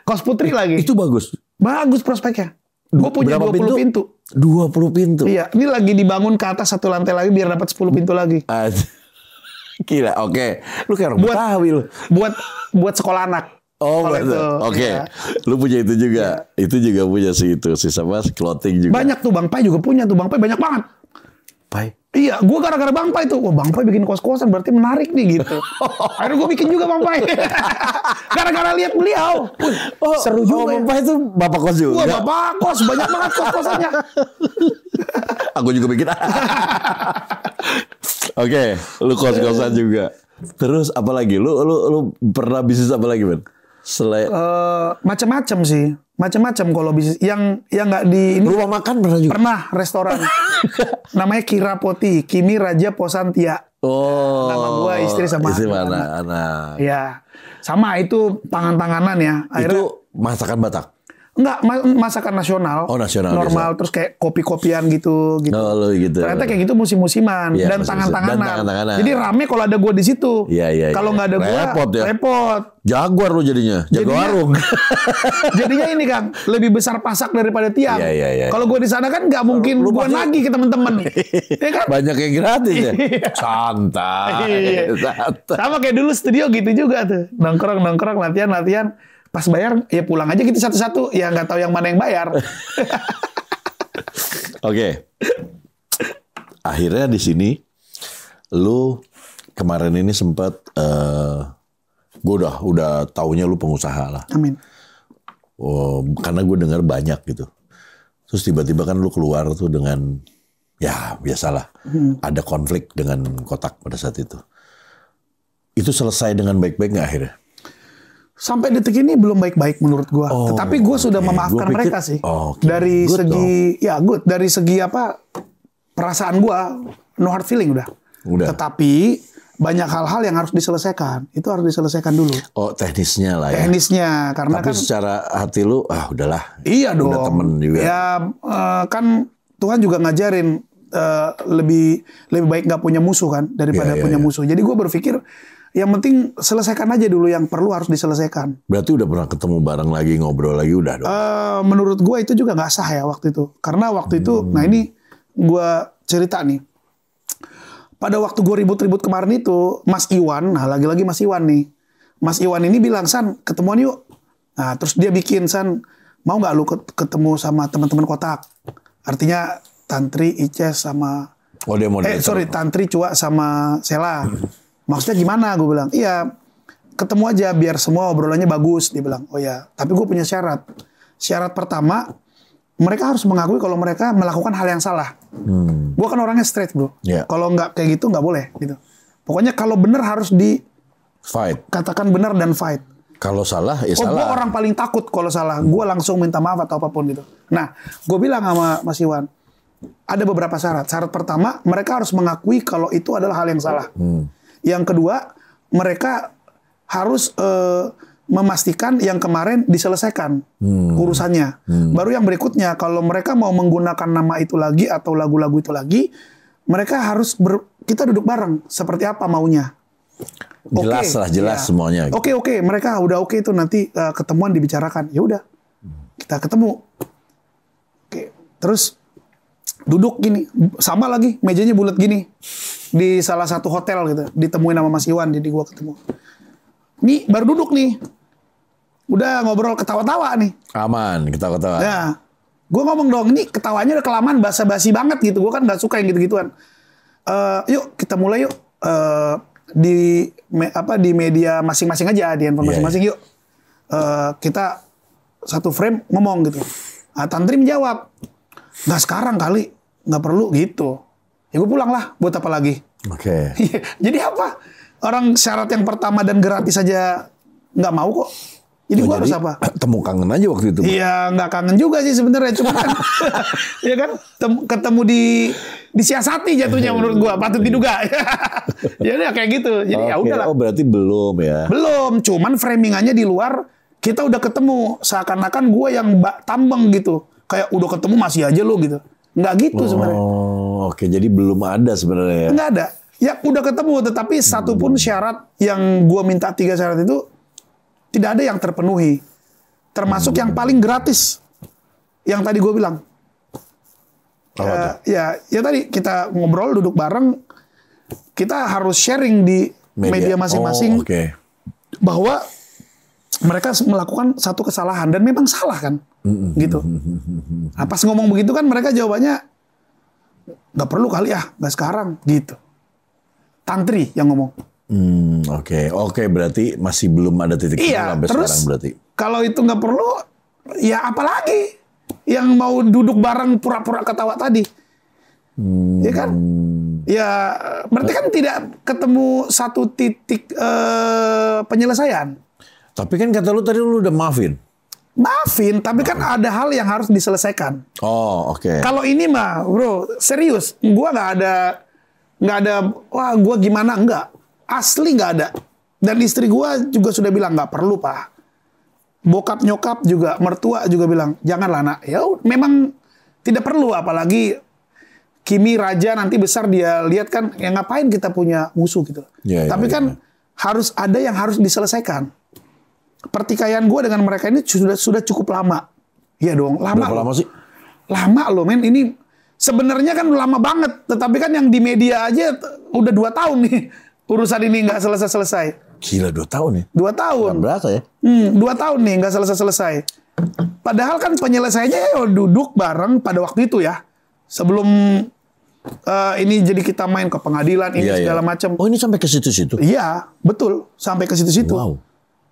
Kos Putri lagi. Itu bagus. Bagus prospeknya. Gue punya 20 pintu. 20 pintu. Iya, ini lagi dibangun ke atas 1 lantai lagi biar dapat 10 pintu lagi. Gila, oke. Lu kayak orang Betawi lu. Buat sekolah anak. Oh, betul. Oke. Ya. Lu punya itu juga. Ya. Itu juga punya si sama clothing juga. Banyak tuh, Bang Pai juga punya tuh. Bang Pai banyak banget. Pai? Iya, gue gara-gara Bang Pai tuh. Wah, Bang Pai bikin kos-kosan berarti menarik nih gitu. Akhirnya gue bikin juga Bang Pai. Gara-gara lihat beliau. Seru juga. Bang Pai itu bapak kos juga. Wah, bapak kos. Banyak banget kos-kosannya. Aku juga bikin. Oke, lu kos-kosan juga. Terus apa lagi? Lu pernah bisnis apa lagi, Ben? Selain macam-macam sih. Macam-macam kalau bisnis yang nggak di ini. Rumah makan pernah juga? Pernah, restoran. Namanya Kirapoti, Kimi Raja Posantia. Oh. Nama gua istri sama anak. Ya. Sama itu tangan-tanganan ya. Akhirnya, itu masakan Batak? Enggak, masakan nasional. Oh, nasional. Normal, biasa. Terus kayak kopi-kopian gitu. Oh, gitu. Ternyata kayak gitu musim-musiman. Ya, dan tangan-tanganan. Tangan-tanganan. Jadi rame kalau ada gua di situ. Iya. Kalau nggak ada gua, repot. Jaguar lu jadinya. Jago warung. Jadinya ini Kang, lebih besar pasak daripada tiang. Iya. Kalau gua di sana kan nggak mungkin gua nagih ke teman-teman. Ya kan? Banyak yang gratis ya. Santai. Sama kayak dulu studio gitu juga tuh. Nongkrong, latihan. Pas bayar, ya pulang aja gitu satu-satu. Ya nggak tahu yang mana yang bayar. Oke. Akhirnya di sini, lu kemarin ini sempat, gue udah taunya lu pengusaha lah. Amin. Oh, karena gue dengar banyak gitu. Terus tiba-tiba kan lu keluar tuh dengan, ya biasalah, ada konflik dengan Kotak pada saat itu. Itu selesai dengan baik-baik nggak akhirnya? Sampai detik ini belum baik-baik menurut gua. Tetapi gua sudah memaafkan mereka sih. Dari good segi dong. Ya good, dari segi apa perasaan gua no hard feeling udah. Tetapi banyak hal-hal yang harus diselesaikan. Itu harus diselesaikan dulu. Oh, teknisnya lah ya. Teknisnya karena tapi kan secara hati lu udahlah. Iya dong. Udah temen juga. Ya kan Tuhan juga ngajarin lebih baik nggak punya musuh kan daripada punya musuh. Jadi gua berpikir yang penting selesaikan aja dulu yang perlu harus diselesaikan. Berarti udah pernah ketemu bareng lagi, ngobrol lagi udah dong? Menurut gue itu juga nggak sah ya waktu itu. Karena waktu itu, nah ini gue cerita nih. Pada waktu gue ribut-ribut kemarin itu, Mas Iwan, nah lagi-lagi Mas Iwan nih. Mas Iwan ini bilang, San ketemuan yuk. Nah terus dia bikin, San mau nggak lu ketemu sama teman-teman Kotak? Artinya Tantri, Ices sama... Tantri, Cua sama Sela. Maksudnya gimana? Gue bilang, iya ketemu aja biar semua obrolannya bagus. Dia bilang, oh ya, tapi gue punya syarat. Syarat pertama, mereka harus mengakui kalau mereka melakukan hal yang salah. Gue kan orangnya straight bro. Yeah. Kalau nggak kayak gitu nggak boleh. Gitu. Pokoknya kalau benar harus fight. Katakan benar dan fight. Kalau salah, ya salah. Gue orang paling takut kalau salah. Gue langsung minta maaf atau apapun gitu. Nah, gue bilang sama Mas Iwan, ada beberapa syarat. Syarat pertama, mereka harus mengakui kalau itu adalah hal yang salah. Yang kedua, mereka harus memastikan yang kemarin diselesaikan urusannya. Baru yang berikutnya, kalau mereka mau menggunakan nama itu lagi atau lagu-lagu itu lagi, mereka harus kita duduk bareng. Seperti apa maunya? Jelas semuanya. Oke, mereka udah oke itu nanti ketemuan dibicarakan. Ya udah, kita ketemu. Oke, terus duduk gini, sama lagi mejanya bulat gini. Di salah satu hotel gitu, ditemuin sama Mas Iwan, jadi gua ketemu. Nih baru duduk nih, udah ngobrol ketawa-tawa nih. Aman, ketawa-ketawa. Ya, gua ngomong dong, ini ketawanya udah kelamaan basa-basi banget gitu. Gua kan nggak suka yang gitu-gituan. Yuk kita mulai yuk di media masing-masing aja, di handphone masing-masing yuk. Kita satu frame ngomong gitu. Tantri menjawab, nggak sekarang kali, nggak perlu gitu. Ya gue pulang lah, buat apa lagi? Oke. Jadi apa? Orang syarat yang pertama dan gratis saja nggak mau kok. Jadi gue harus apa? Temu kangen aja waktu itu. Iya, nggak kangen juga sih sebenarnya, cuma kan, ya kan, ketemu disiasati jatuhnya menurut gue, patut diduga. Jadi ya kayak gitu. Jadi ya udahlah. Oh berarti belum ya? Belum, cuman framingannya di luar kita udah ketemu, seakan-akan gue yang tambeng gitu, kayak udah ketemu masih aja lo gitu. Nggak gitu sebenarnya. Oh, oke, jadi belum ada sebenarnya ya? Nggak ada. Ya udah ketemu, tetapi satupun syarat yang gue minta 3 syarat itu tidak ada yang terpenuhi. Termasuk yang paling gratis. Yang tadi gue bilang. Ya tadi kita ngobrol, duduk bareng. Kita harus sharing di media masing-masing. Bahwa mereka melakukan satu kesalahan. Dan memang salah kan. Gitu. Nah, pas ngomong begitu kan mereka jawabannya, nggak perlu kali ya, nggak sekarang. Gitu. Tantri yang ngomong. Oke, berarti masih belum ada titik sampai terus sekarang berarti. Kalau itu nggak perlu, ya apalagi yang mau duduk bareng pura-pura ketawa tadi, ya kan? Ya berarti kan tidak ketemu satu titik penyelesaian. Tapi kan kata lu tadi lu udah maafin. Maafin, tapi kan ada hal yang harus diselesaikan. Oh, oke. Kalau ini mah, bro, serius, gua nggak ada, wah gua gimana, enggak. Asli nggak ada. Dan istri gua juga sudah bilang nggak perlu pak. Bokap nyokap juga, mertua juga bilang janganlah nak. Ya memang tidak perlu, apalagi Kimi Raja nanti besar dia lihat kan, ya ngapain kita punya musuh gitu. Tapi kan harus ada yang harus diselesaikan. Pertikaian gua dengan mereka ini sudah cukup lama. Iya dong, lama. Berapa lama sih? Lama loh men, ini sebenarnya kan lama banget. Tetapi kan yang di media aja udah 2 tahun nih. Urusan ini nggak selesai-selesai. Gila 2 tahun ya? 2 tahun. Berasa ya? 2 tahun nih nggak selesai-selesai. Padahal kan penyelesaiannya ya duduk bareng pada waktu itu ya. Sebelum ini jadi kita main ke pengadilan ini segala macam. Oh ini sampai ke situ-situ? Iya, betul. Sampai ke situ-situ. Wow.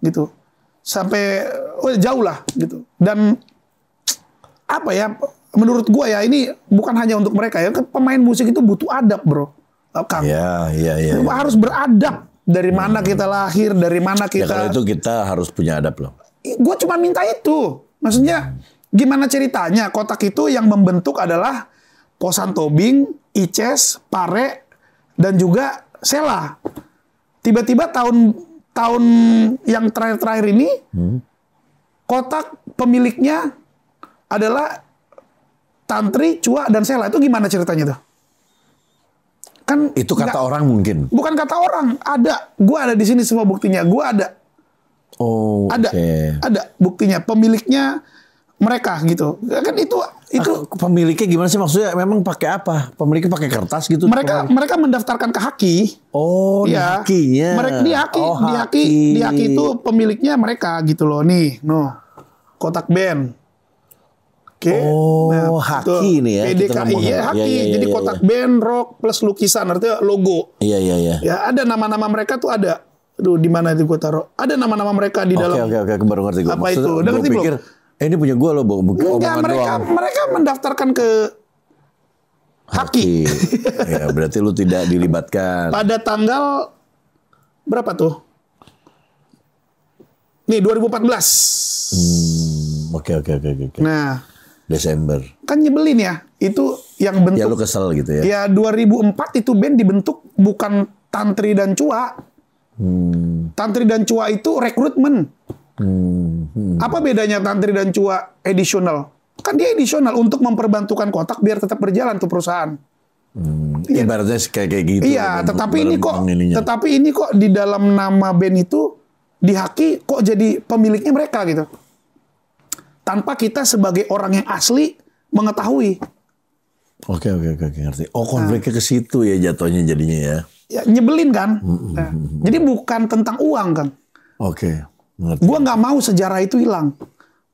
Gitu. Sampai jauh lah gitu. Dan apa ya? Menurut gua ya ini bukan hanya untuk mereka ya. Pemain musik itu butuh adab, bro. Kang. Iya. Harus beradab. Dari mana kita lahir, dari mana kita... Ya kalau itu kita harus punya adab loh. Gue cuma minta itu. Maksudnya gimana ceritanya kotak itu yang membentuk adalah Posan Tobing, Ices, Pare, dan juga Sela. Tiba-tiba tahun yang terakhir ini, kotak pemiliknya adalah Tantri, Cua, dan Sela. Itu gimana ceritanya tuh? Kan itu kata orang mungkin. Bukan kata orang, ada. Gua ada di sini semua buktinya. Gua ada. Oh, ada buktinya. Pemiliknya mereka gitu. Kan itu pemiliknya gimana sih maksudnya? Memang pakai apa? Pemiliknya pakai kertas gitu? Mereka mendaftarkan ke Haki. Oh, ya. Hakinya. Mereka di Haki itu pemiliknya mereka gitu loh. Nih, kotak band. Oke. Oh, Haki ini ya. PDKI ya, Haki. Jadi kotak band, rock plus lukisan, artinya logo. Iya. Ya, ada nama-nama mereka tuh ada. Aduh, di mana itu gue taruh? Ada nama-nama mereka di dalam. Oke, baru ngerti gue. Apa itu? Udah ngerti belum? Ini punya gue loh, enggak, mereka mendaftarkan ke Haki. Ya, berarti lu tidak dilibatkan. Pada tanggal berapa tuh? Nih, 2014. Oke. Nah, Desember. Kan nyebelin ya. Itu yang bentuk. Ya lu kesel gitu ya. Ya 2004 itu band dibentuk bukan Tantri dan Cua. Tantri dan Cua itu rekrutmen. Apa bedanya Tantri dan Cua edisional? Kan dia edisional untuk memperbantukan kotak biar tetap berjalan tuh perusahaan. Ibaratnya kayak gitu. Iya, tetapi ini kok di dalam nama band itu di Haki kok jadi pemiliknya mereka gitu. Tanpa kita sebagai orang yang asli mengetahui. Oke, ngerti. Oh, konfliknya ke situ ya jatuhnya jadinya ya. Ya nyebelin kan. Jadi bukan tentang uang kan. Oke, ngerti. Gua nggak mau sejarah itu hilang.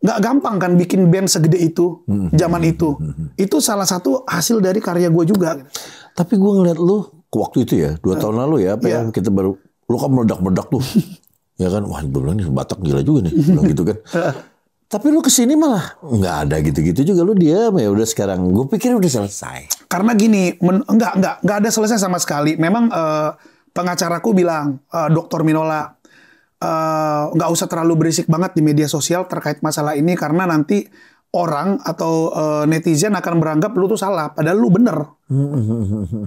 Nggak gampang kan bikin band segede itu zaman itu. Itu salah satu hasil dari karya gue juga. Tapi gue ngeliat lu waktu itu ya 2 tahun lalu ya, yang kita baru lu kan meledak-meledak tuh. Ya kan, wah gue bilang ini Batak gila juga nih, bilang gitu kan. Tapi lu kesini malah nggak ada gitu-gitu juga, lu diam ya udah sekarang. Gue pikir udah selesai. Karena gini, enggak ada selesai sama sekali. Memang pengacaraku bilang, Dr. Minola, nggak usah terlalu berisik banget di media sosial terkait masalah ini karena nanti orang atau netizen akan beranggap lu tuh salah, padahal lu bener.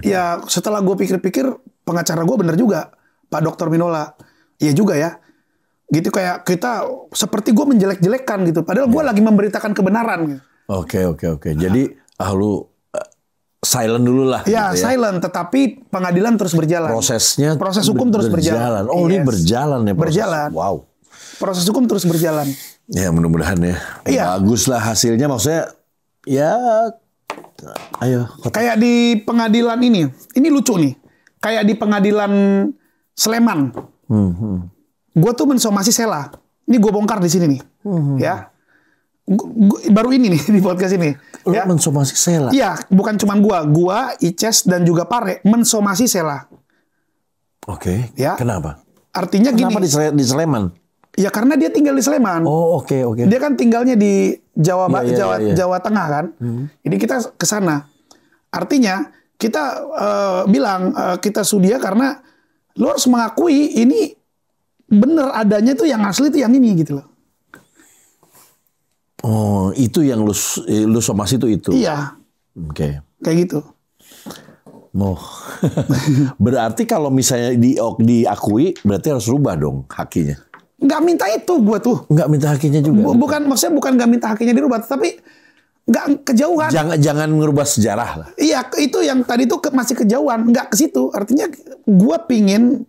Ya setelah gue pikir-pikir, pengacara gue bener juga, Pak Dr. Minola. Iya juga ya. Gitu kayak kita seperti gue menjelek-jelekan gitu, padahal gue lagi memberitakan kebenaran. Oke. Jadi lu silent dulu lah. Ya, gitu silent, tetapi pengadilan terus berjalan. Proses hukum terus berjalan. Oh, ini berjalan ya. Berjalan. Wow. Proses hukum terus berjalan. Ya mudah-mudahan ya. Iya. Bagus lah hasilnya, maksudnya ya. Ayo. Kayak di pengadilan ini lucu nih. Kayak di pengadilan Sleman. Gue tuh mensomasi Sela. Ini gue bongkar di sini nih, ya. Baru ini nih di podcast ini. Lu mensomasi Sela? Iya, bukan cuma gue, Ices dan juga Pare mensomasi Sela. Oke. Ya. Kenapa? Artinya Kenapa gini. di Sleman? Ya karena dia tinggal di Sleman. Oh oke. Dia kan tinggalnya di Jawa Iya. Jawa Tengah kan. Ini kita ke sana. Artinya kita bilang kita sudia karena lo harus mengakui ini bener adanya tuh yang asli tuh yang ini gitu loh. Oh, itu yang lu somasi itu. Iya. Oke. Kayak gitu. Oh. Berarti kalau misalnya diakui berarti harus rubah dong hakinya. Nggak minta itu gua tuh. Nggak minta hakinya juga. Maksudnya bukan nggak minta hakinya dirubah, tapi nggak kejauhan. Jangan ngerubah sejarah lah. Iya, itu yang tadi tuh masih kejauhan, nggak ke situ. Artinya gua pingin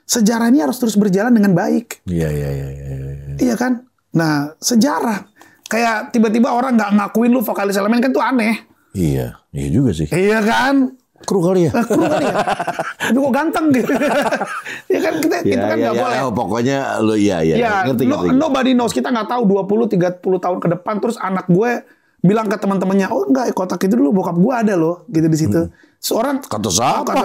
sejarah ini harus terus berjalan dengan baik. Iya. Iya kan? Nah, sejarah. Kayak tiba-tiba orang nggak ngakuin lu vokalis Elemen kan tuh aneh. Iya juga sih. Iya kan? Kru kali ya. Tapi kok ganteng gitu. Ya kan kita kan nggak boleh. Oh, pokoknya lu iya. Ngerti. Nobody knows. Kita nggak tahu 20-30 tahun ke depan terus anak gue bilang ke teman-temannya, oh enggak, kotak itu dulu bokap gue ada loh, gitu di situ. Seorang kata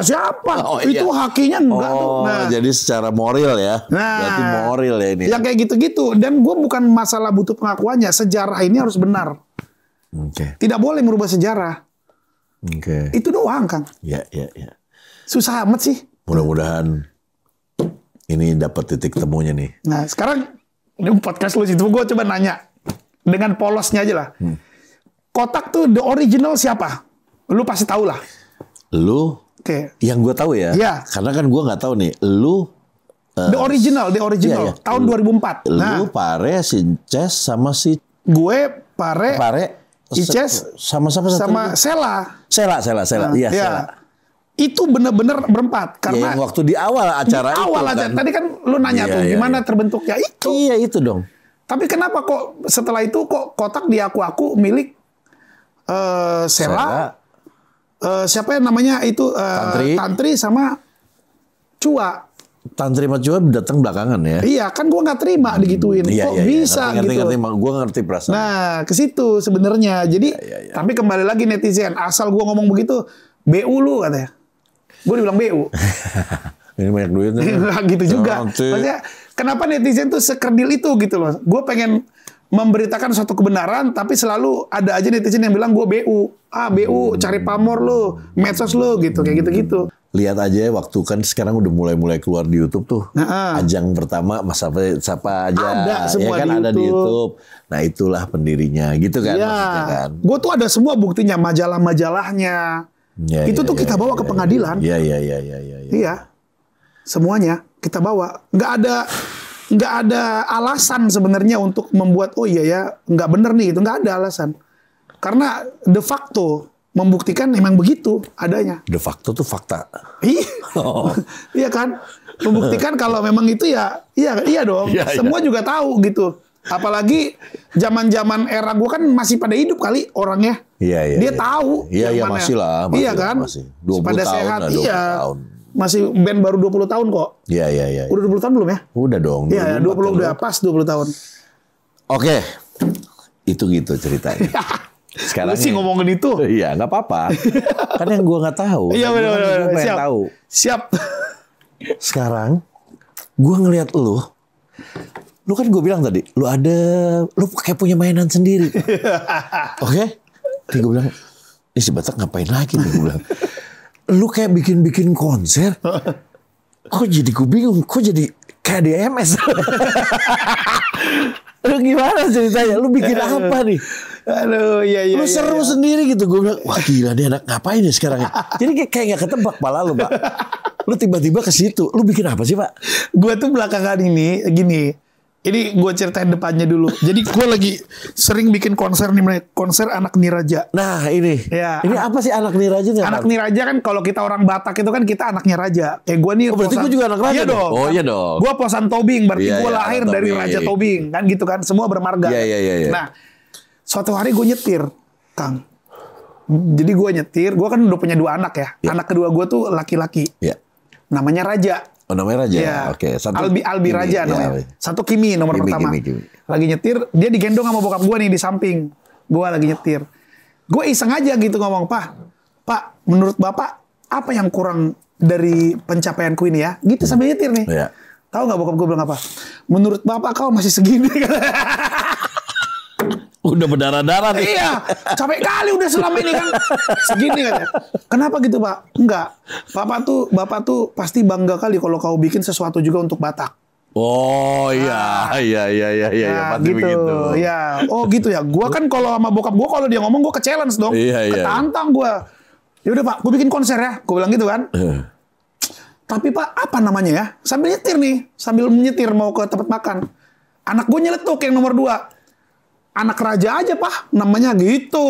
siapa? Oh, itu hakinya enggak tuh. Nah, jadi secara moral ya. Berarti moral ya ini. Yang kayak gitu-gitu. Dan gue bukan masalah butuh pengakuannya. Sejarah ini harus benar. Oke. Tidak boleh merubah sejarah. Oke. Itu doang, Kang. Iya. Susah amat sih. Mudah-mudahan ini dapat titik temunya nih. Nah, sekarang ini podcast lu situ gue coba nanya dengan polosnya aja lah. Kotak tuh the original siapa? Lu pasti tahu lah. Lu? Oke. Yang gue tahu ya. Iya. Karena kan gue nggak tahu nih. Lu? The original. Iya. Tahun 2004. Lu, Pare, si Ces sama si. Gue, Pare, Ices, sama Sela. Sela. Iya, Sela. Itu bener-bener berempat. Karena yang waktu di awal acara itu. Awal aja. Kan. Tadi kan lu nanya gimana terbentuknya itu. Iya, itu dong. Tapi kenapa kok setelah itu kok kotak diaku-aku milik Sela. Siapa yang namanya itu Tantri sama Cua. Tantri sama Cua datang belakangan ya. Iya, kan gua nggak terima digituin. Kok bisa ngerti, gitu. Gue ngerti perasaan. Nah, ke situ sebenarnya. Jadi, tapi kembali lagi netizen, asal gua ngomong begitu, BU lu katanya. Gua dibilang BU. Ini banyak duit. Gitu juga. Maksudnya, kenapa netizen tuh sekerdil itu gitu loh. Gue pengen memberitakan suatu kebenaran, tapi selalu ada aja netizen yang bilang gue BU. BU, cari pamor lu, medsos lu, gitu. Kayak gitu-gitu. Lihat aja waktu kan sekarang udah mulai keluar di YouTube tuh. Ajang pertama Mas siapa aja. Ada semua ya kan di ada di YouTube. Nah itulah pendirinya gitu kan. Maksudnya kan. Gue tuh ada semua buktinya, majalah-majalahnya. Itu tuh kita bawa ke pengadilan. Iya. Semuanya kita bawa. Nggak ada alasan sebenarnya untuk membuat nggak bener nih gitu, nggak ada alasan. Karena de facto membuktikan memang begitu adanya. De facto tuh fakta. Iya kan? Membuktikan kalau memang itu iya dong. Semua juga tahu gitu. Apalagi zaman-zaman era gue kan masih pada hidup kali orangnya. Dia tahu. Iya masih lah. Iya kan? Masih 20 pada tahun sehat. lah, 20 iya. tahun. Masih band baru 20 tahun kok. Iya. Udah 20 tahun belum ya? Udah dong. Iya, 20 udah pas 20 tahun. Oke. Itu gitu ceritanya. Sekarang sih ngomongin itu. Iya, nggak apa-apa. Kan yang gue nggak tahu. Iya benar. Siap. Tahu. Siap. Sekarang gue ngelihat lu Lu kan gue bilang tadi, lu kayak punya mainan sendiri. Oke? Jadi gue bilang, ini si Batak ngapain lagi nih, gue bilang. Lu kayak bikin konser. Kok jadi gue bingung, kok jadi kayak DMS. Lu gimana ceritanya? Lu bikin apa nih? Aduh, iya. Lu seru sendiri gitu. Gue bilang, wah gila dia anak ngapain ya sekarang ya? Jadi kayak gak ketebak pala lu, Pak. Lu tiba-tiba ke situ. Lu bikin apa sih, Pak? Gue tuh belakangan ini gini. Ini gue ceritain depannya dulu. Jadi gue lagi sering bikin konser nih, konser anak niraja. Nah ini, ya, ini apa sih anak niraja? Anak niraja kan kalau kita orang Batak itu kan kita anaknya raja. Kayak gue nih. Berarti gue juga anak raja. Iya dong. Oh iya dong. Gue posan Tobing, berarti gue lahir dari Raja Tobing, kan gitu kan. Semua bermarga. Iya. Nah, suatu hari gue nyetir, Kang. Jadi gue nyetir, gue kan udah punya 2 anak ya. Anak kedua gue tuh laki-laki. Namanya Raja. Oh namanya Raja. Ya. Oke. Albi Raja namanya. Satu Kimi nomor pertama. Kimi. Lagi nyetir, dia digendong sama bokap gue nih di samping. Gue lagi nyetir. Gue iseng aja gitu ngomong, Pak, menurut Bapak apa yang kurang dari pencapaianku ini ya? Gitu sambil nyetir nih. Iya. Tahu nggak bokap gue bilang apa? Menurut Bapak kau masih segini. Udah berdarah-darah nih. Iya, capek kali udah selama ini kan. Segini kan. Kenapa gitu, Pak? Enggak. Bapak tuh pasti bangga kali kalau kau bikin sesuatu juga untuk Batak. Oh iya, nah, pasti gitu. begitu. Ya, oh gitu ya. Gua kan kalau sama bokap gua kalau dia ngomong gua ke-challenge dong. Ketantang gua. Ya udah, Pak, gua bikin konser ya. Gua bilang gitu kan. Tapi Pak, apa namanya ya? Sambil nyetir nih, sambil menyetir mau ke tempat makan. Anak gua nyeletuk yang nomor 2. Anak raja aja, Pak, namanya gitu.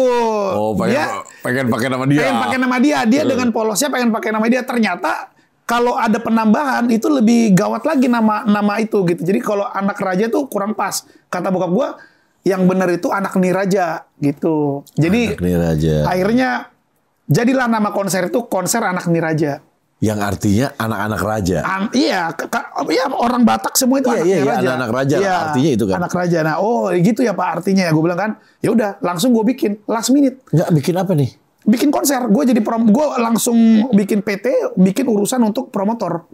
Oh, pengen pakai nama dia. Pengen pakai nama dia. Dia dengan polosnya pengen pakai nama dia. Ternyata kalau ada penambahan itu lebih gawat lagi nama itu gitu. Jadi kalau anak raja tuh kurang pas. Kata bokap gua, yang benar itu anak niraja gitu. Jadi anak niraja. Akhirnya jadilah nama konser itu konser anak niraja. Yang artinya anak-anak raja. Iya, orang Batak semua itu anaknya raja. Anak-anak raja, artinya itu kan. Anak raja. Nah, oh gitu ya Pak artinya ya. Gue bilang kan, ya udah langsung gue bikin last minute. Nggak bikin apa nih? Bikin konser. Gue langsung bikin PT, bikin urusan untuk promotor.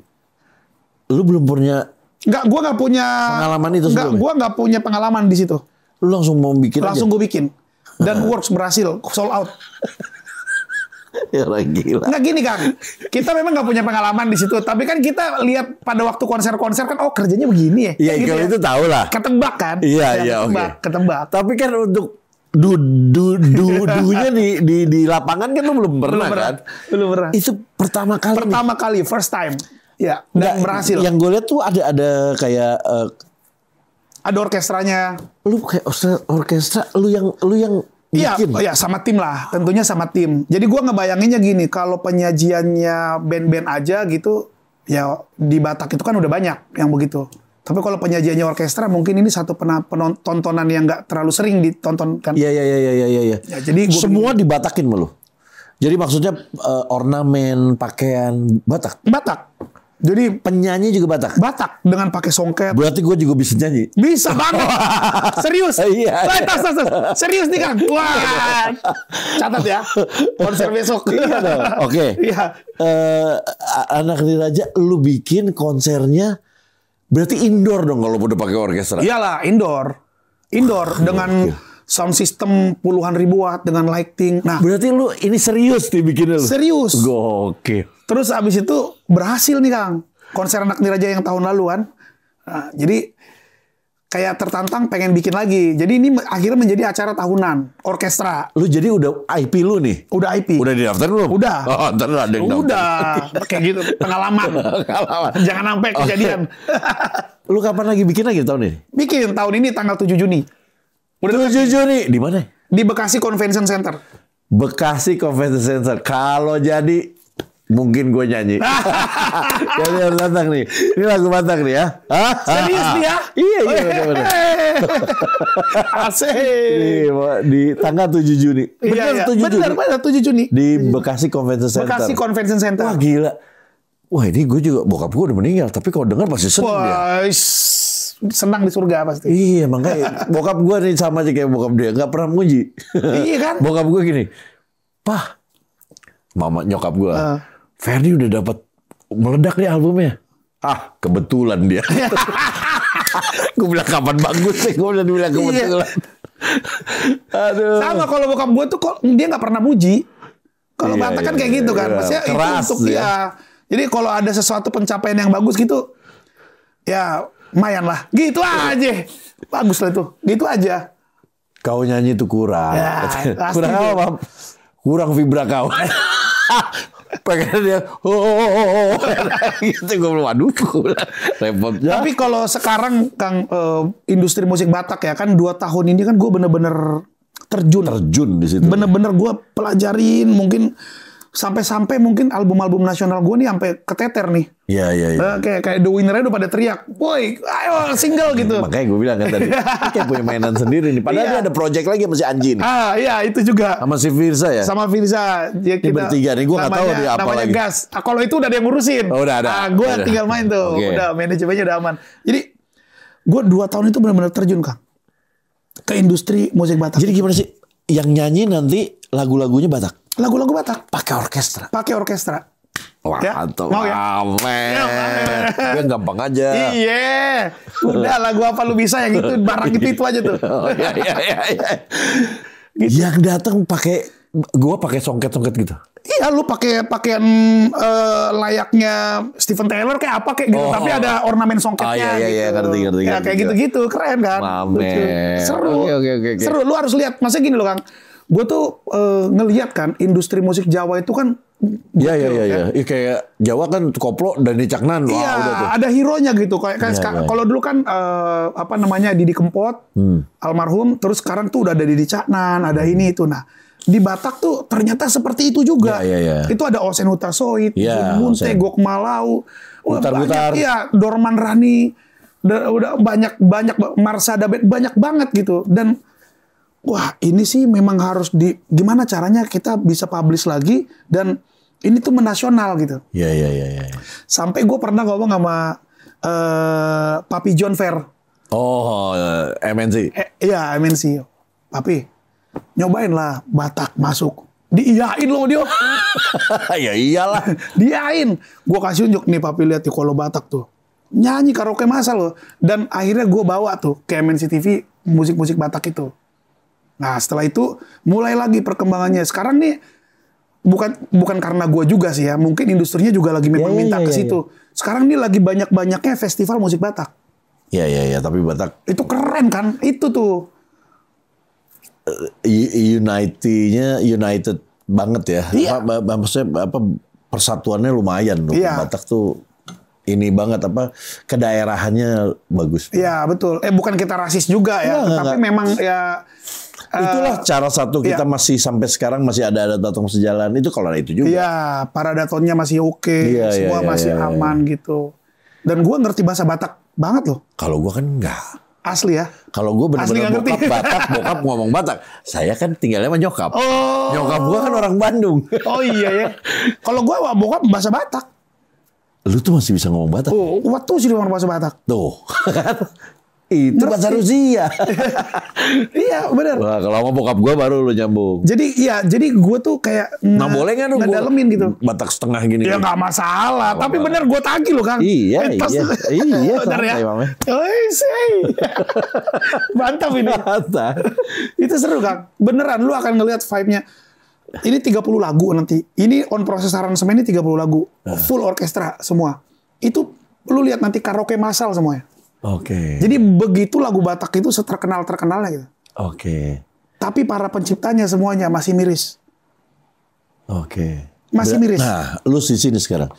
Lu belum punya? Gue nggak punya pengalaman itu sebelumnya? Gue nggak punya pengalaman di situ. Lu langsung mau bikin? Langsung gue bikin. Dan works berhasil, sold out. Ya gila. Nggak gini Kang, kita memang nggak punya pengalaman di situ, tapi kan kita lihat pada waktu konser-konser kan, oh kerjanya begini ya. Iya, gitu kalau ya. itu tahu lah. Ketebak kan? Iya, oke. Ketebak. Tapi kan untuk dudunya di lapangan kan lu belum pernah kan? Belum pernah. Itu pertama kali. Pertama kali, first time. Ya, dan berhasil. Yang gue lihat tuh ada kayak ada orkestranya. Lu kayak orkestra, lu yang bikin. Iya, sama tim lah. Tentunya sama tim. Jadi gue ngebayanginnya gini, kalau penyajiannya band-band aja gitu, ya di Batak itu kan udah banyak yang begitu. Tapi kalau penyajiannya orkestra, mungkin ini satu tontonan yang nggak terlalu sering ditonton kan. Iya. Ya, jadi semua dibatakin malu. Jadi maksudnya ornamen, pakaian Batak. Batak. Jadi penyanyi juga Batak. Batak dengan pakai songket. Berarti gue juga bisa nyanyi. Bisa banget. Serius. Iya. Serius nih Kang. Wah. Catat ya. Konser besok. Iya dong. Oke. Iya. Anak niraja lu bikin konsernya berarti indoor dong kalau udah pakai orkestra. Iyalah, indoor dengan sound system puluhan ribu watt dengan lighting. Nah, berarti lu ini serius nih bikinnya lu. Serius. Gokil. Terus abis itu berhasil nih Kang. Konser anak niraja yang tahun lalu kan. Nah, jadi kayak tertantang pengen bikin lagi. Jadi ini akhirnya menjadi acara tahunan orkestra. Lu jadi udah IP lu nih? Udah IP. Udah didaftarin belum? Udah. Oh, ntar ada yang daftar. Udah. Kayak gitu. Pengalaman. Jangan sampai kejadian. Lu kapan lagi bikin lagi tahun ini? Bikin tahun ini tanggal 7 Juni. Udah 7 Juni. Di mana? Di Bekasi Convention Center. Bekasi Convention Center. Kalau jadi mungkin gue nyanyi. Jadi harus Batak nih. Ini lagu Batak nih ya. Serius nih ya? Iya benar. Asik. Di tanggal 7 Juni. Benar 7 Juni. Di Bekasi Convention Center. Bekasi Convention Center. Wah gila. Wah ini gue juga, bokap gue udah meninggal. Tapi kalau dengar pasti seneng dia. Senang di surga pasti. Iya makanya. Bokap gue nih sama aja kayak bokap dia. Gak pernah muji. Iya kan? Bokap gue gini. Pah. Mama nyokap gue. Ferdi udah dapat meledak nih albumnya. Ah, kebetulan dia. Gue bilang kapan bagus sih, gue bilang kebetulan. Aduh. Sama kalau bokap gue tuh kok dia nggak pernah muji. Kalau Batak kan kayak gitu kan, maksudnya keras, itu untuk ya. Jadi kalau ada sesuatu pencapaian yang bagus gitu, ya lumayan lah. Gitu aja, bagus lah itu. Gitu aja. Kau nyanyi itu kurang. Ya, kurang apa, Bang? Kurang vibra kau. Pengen dia, gitu gue bilang, waduh, repotnya. Tapi kalau sekarang Kang, industri musik Batak ya kan 2 tahun ini kan gue bener-bener terjun di situ. Bener-bener gue pelajarin mungkin sampai mungkin album-album nasional gue nih sampai keteter nih. Iya. Kayak The Winner-nya udah pada teriak, woi ayo single gitu. Makanya gue bilang kan tadi, kayak punya mainan sendiri nih. Padahal dia ada project lagi sama si Anji nih. Iya itu juga. Sama si Firza ya? Sama Firza. Ya, kita, bertiga nih, gue gak tahu dia apa lagi. Gas. Kalau itu udah ada yang ngurusin. Oh, udah ada. Gue tinggal main tuh. Okay. Udah manajemennya udah aman. Jadi gue 2 tahun itu benar-benar terjun Kang ke industri musik Batak. Jadi gimana sih? Yang nyanyi nanti lagu-lagunya Batak? Lagu-lagu Batak. Pakai orkestra? Pakai orkestra. Wah, ya? Mau ya? Dia gampang aja. Iya. Udah lagu apa lu bisa yang itu barang itu aja tuh. Iya. Gitu. Yang datang pakai songket-songket gitu. Iya, lu pakai pakaian layaknya Steven Tyler kayak apa kayak gitu, tapi ada ornamen songketnya. Iya, gitu. ngerti. Ya kayak gitu-gitu, keren kan? Seru. Oke. Seru, lu harus lihat. Maksudnya gini loh Kang. Gue tuh ngelihat kan industri musik Jawa itu kan. Iya. Kayak Jawa kan koplo dan Caknan. Iya, ada hero-nya gitu. Kayak kalau dulu kan Didi Kempot, almarhum, terus sekarang tuh udah ada Didi Caknan, ada ini itu. Nah, di Batak tuh ternyata seperti itu juga. Iya. Itu ada Osen Hutasoit, Munte, Gok Malau, Butar-butar. Iya, Dorman Rani, udah banyak Marsa Dabet, banyak banget gitu. Dan wah, ini sih memang harus gimana caranya kita bisa publish lagi dan ini tuh menasional gitu. Iya. Sampai gue pernah ngomong sama Papi John Fair. Oh, MNC. Iya, MNC. Papi, nyobain lah Batak masuk. Diiyain loh dia. Ya iyalah. Diiyain. Gue kasih unjuk nih Papi, lihat di kalau Batak tuh. Nyanyi karaoke masal loh. Dan akhirnya gue bawa tuh ke MNC TV musik-musik Batak itu. Nah setelah itu mulai lagi perkembangannya. Sekarang nih bukan karena gue juga sih ya. Mungkin industrinya juga lagi memang minta ke situ. Sekarang nih lagi banyak-banyaknya festival musik Batak. Iya. Tapi Batak itu keren kan. Itu tuh. United banget ya. Iya. Maksudnya persatuannya lumayan loh. Iya. Batak tuh ini banget kedaerahannya bagus. Iya betul. Bukan kita rasis juga ya. Tapi memang ya. Itulah cara satu kita masih sampai sekarang masih ada datang sejalan itu kalau itu juga. Iya, para datonnya masih oke, semua masih aman gitu. Dan gue ngerti bahasa Batak banget loh. Kalau gue kan enggak. Asli ya. Kalau gue benar-benar bokap ngomong Batak. Saya kan tinggalnya sama nyokap. Nyokap gue kan orang Bandung. Oh iya ya. Kalau gue bokap bahasa Batak. Lu tuh masih bisa ngomong Batak? Waktu sih ngomong bahasa Batak. Tuh. Itu bahasa Rusia. Iya benar. Wah, kalau sama bokap gue baru lu nyambung. Jadi gue tuh kayak boleh nggak dong ngedalemin gitu. Batak setengah gini. Ya nggak masalah. Tapi bener gue tagih loh Kang. Iya. Bener ya. Mantap ini. Itu seru Kang. Beneran lu akan ngelihat vibe-nya. Ini 30 lagu nanti. Ini on proses aransemen ini 30 lagu. Full orkestra semua. Itu lu lihat nanti karaoke massal semuanya. Oke. Jadi begitu lagu Batak itu terkenalnya gitu. Oke. Tapi para penciptanya semuanya masih miris. Oke. Masih miris. Nah, lu di sini sekarang.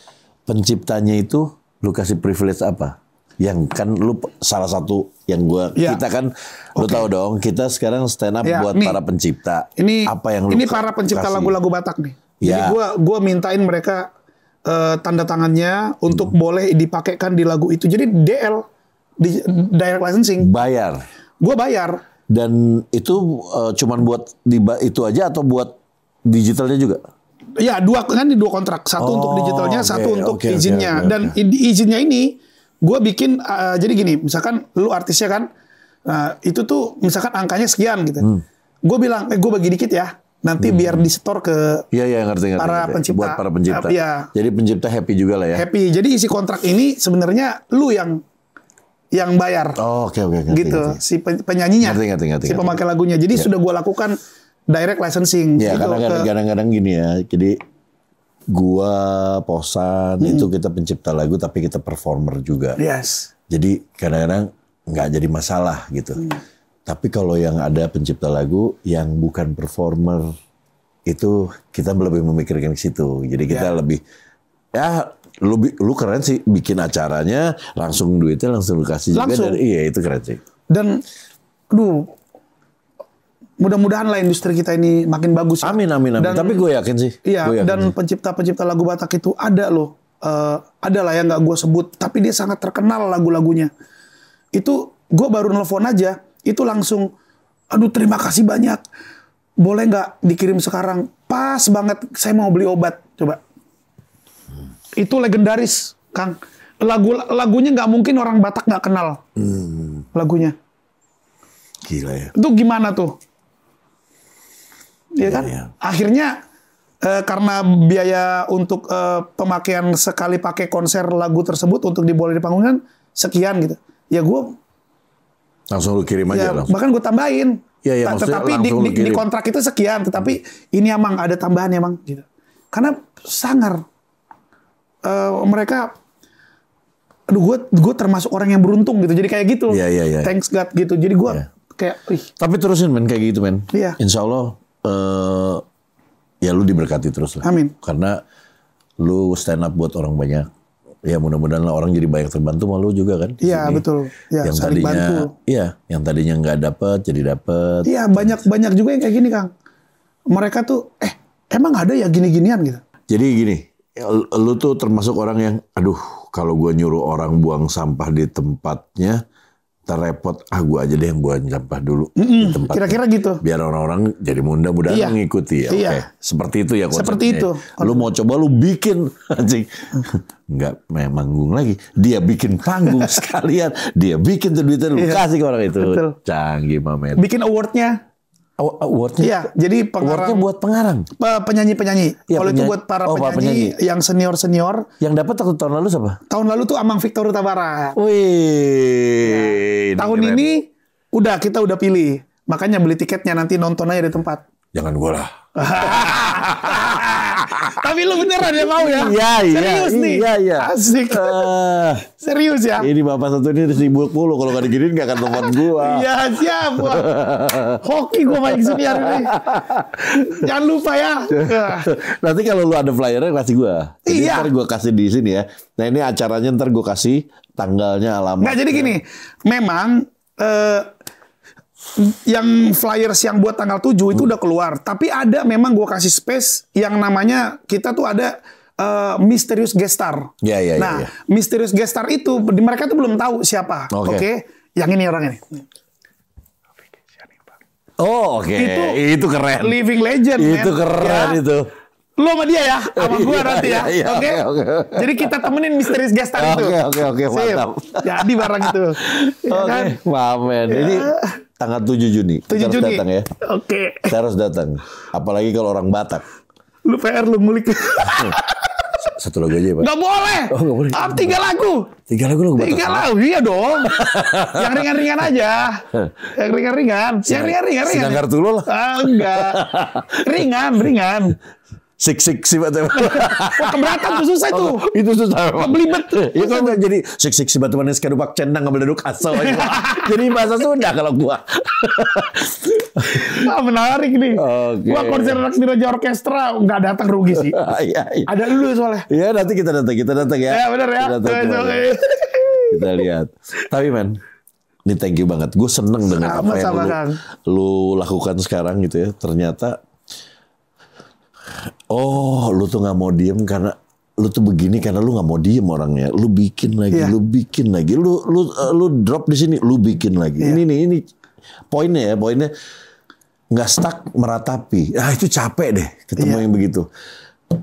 Penciptanya itu lu kasih privilege apa? Yang kan lu salah satu yang kita kan lu tahu dong, kita sekarang stand up buat para pencipta. Ini apa yang lu para pencipta lagu-lagu Batak nih. Ya. Jadi gua mintain mereka tanda tangannya untuk boleh dipakaikan di lagu itu. Jadi DL di direct licensing. Bayar. Gue bayar. Dan itu cuman buat itu aja atau buat digitalnya juga? Ya dua kontrak. Satu untuk digitalnya, satu untuk izinnya. Dan izinnya ini gue bikin jadi gini. Misalkan lu artisnya kan, itu tuh misalkan angkanya sekian gitu. Gue bilang, gue bagi dikit ya. Nanti biar disetor ke ngerti. para pencipta. Buat para pencipta. Ya. Jadi pencipta happy juga lah ya. Happy. Jadi isi kontrak ini sebenarnya lu yang yang bayar. Oh, oke. Gitu, si penyanyinya, si pemakai lagunya. Jadi sudah gue lakukan direct licensing. Ya, gitu, karena kadang-kadang gini ya. Jadi gua Posan itu kita pencipta lagu tapi kita performer juga. Yes. Jadi kadang-kadang nggak jadi masalah gitu. Tapi kalau yang ada pencipta lagu yang bukan performer itu kita lebih memikirkan ke situ. Jadi kita lebih ya lu keren sih bikin acaranya langsung duitnya langsung lu kasih juga. Iya itu keren sih. Dan mudah-mudahan lah industri kita ini makin bagus. Amin. Dan, tapi gue yakin sih. Iya. Dan pencipta lagu Batak itu ada loh. Ada lah yang nggak gue sebut. Tapi dia sangat terkenal lagu-lagunya. Itu gue baru nelfon aja. Itu langsung. Aduh terima kasih banyak. Boleh nggak dikirim sekarang? Pas banget. Saya mau beli obat. Coba. Itu legendaris, Kang. Lagunya nggak mungkin orang Batak nggak kenal. Lagunya. Gila ya. Itu gimana tuh? Ya kan? Iya. Akhirnya karena biaya untuk pemakaian sekali pakai konser lagu tersebut untuk diboleh di panggung kan sekian gitu. Ya gue langsung lu kirim aja langsung. Bahkan gue tambahin. Iya, tetapi di kontrak itu sekian, tetapi ini emang ada tambahan emang gitu. Karena sangar mereka gue termasuk orang yang beruntung gitu. Jadi kayak gitu. Iya. Thanks God gitu. Jadi gue kayak Tapi terusin men kayak gitu men. Iya. Insya Allah ya lu diberkati terus lah. Amin. Karena lu stand up buat orang banyak. Ya mudah-mudahan lah orang jadi banyak terbantu sama lu juga kan. Iya betul. Ya, yang tadinya yang tadinya nggak dapet jadi dapet. Iya banyak juga yang kayak gini Kang. Mereka tuh emang ada ya gini-ginian gitu. Jadi gini, lu tuh termasuk orang yang kalau gue nyuruh orang buang sampah di tempatnya terrepot, gue aja deh yang buang sampah dulu di tempatnya. Kira-kira gitu. Biar orang-orang jadi mudah-mudahan mengikuti ya. Iya. Oke. Seperti itu ya konsepnya. Seperti itu. Lu mau coba lu bikin anjing. Enggak manggung lagi. Dia bikin panggung sekalian. Dia bikin tuh duitnya lu kasih ke orang itu. Betul. Canggih Mamet. Bikin awardnya. Awardnya? Iya, jadi awardnya buat pengarang. Penyanyi-penyanyi. Ya, kalau itu buat para penyanyi yang senior-senior. Yang dapat tahun lalu siapa? Tahun lalu tuh Amang Victor Utabara. Wih. Ya. Tahun ini kita udah pilih. Makanya beli tiketnya nanti nonton aja di tempat. Jangan gue lah. Tapi lu beneran ya mau ya? Iya. Serius nih? Iya. Asik. Serius ya? Ini bapak satu ini 1010. Kalau nggak diginiin nggak akan telepon gua. Iya siap. Hoki gua main sini hari ini. Jangan lupa ya. Nanti kalau lu ada flyernya kasih gua. Jadi iya. Ntar gua kasih di sini ya. Nah ini acaranya ntar gua kasih tanggalnya, alamat. Nggak jadi gini. Memang yang flyers yang buat tanggal 7 itu udah keluar. Tapi ada memang gue kasih space yang namanya kita tuh ada misterius guest star. Iya. Nah, misterius guest star itu mereka tuh belum tahu siapa. Oke. Yang ini orang ini. Oh, oke. Itu keren. Living legend. Itu keren ya. Itu. Lo sama dia ya, sama gue nanti ya. Oke. Jadi kita temenin misterius guest star itu. Oke, mantap. Jadi barang itu. Oke, Mamen. Ini tanggal 7 Juni. 7 kita harus Juni. datang ya. Oke. Kita harus datang. Apalagi kalau orang Batak. Lu PR lu ngulik. Satu lagu aja, Pak. Nggak boleh. Oh, nggak boleh. 3 lagu. 3 lagu Batak. 3 lagu, iya dong. Yang ringan-ringan aja. Yang ringan-ringan. Yang ringan-ringan. Sinanggar Tulo lah. Enggak. Ringan. Sik si batu. Wah keberatan tuh susah tuh. Itu susah. Belibet. Ya kan jadi sik si batu manis kaduk cendang ngambil duduk aso aja. Jadi bahasa Sunda kalau gua. Menarik nih. Okay. Gua konser Raksasa Orkestra nggak datang rugi sih. Iya. Ada dulu soalnya. Iya nanti kita datang ya. Ya benar ya. Kita lihat. Tapi man, ini thank you banget. Gue seneng dengan apa yang lu lakukan sekarang gitu ya. Ternyata lu tuh nggak mau diem karena lu tuh begini karena lu nggak mau diem orangnya. Lu bikin lagi, lu drop di sini, lu bikin lagi. Ini poinnya nggak stuck meratapi. Itu capek deh ketemu yang begitu.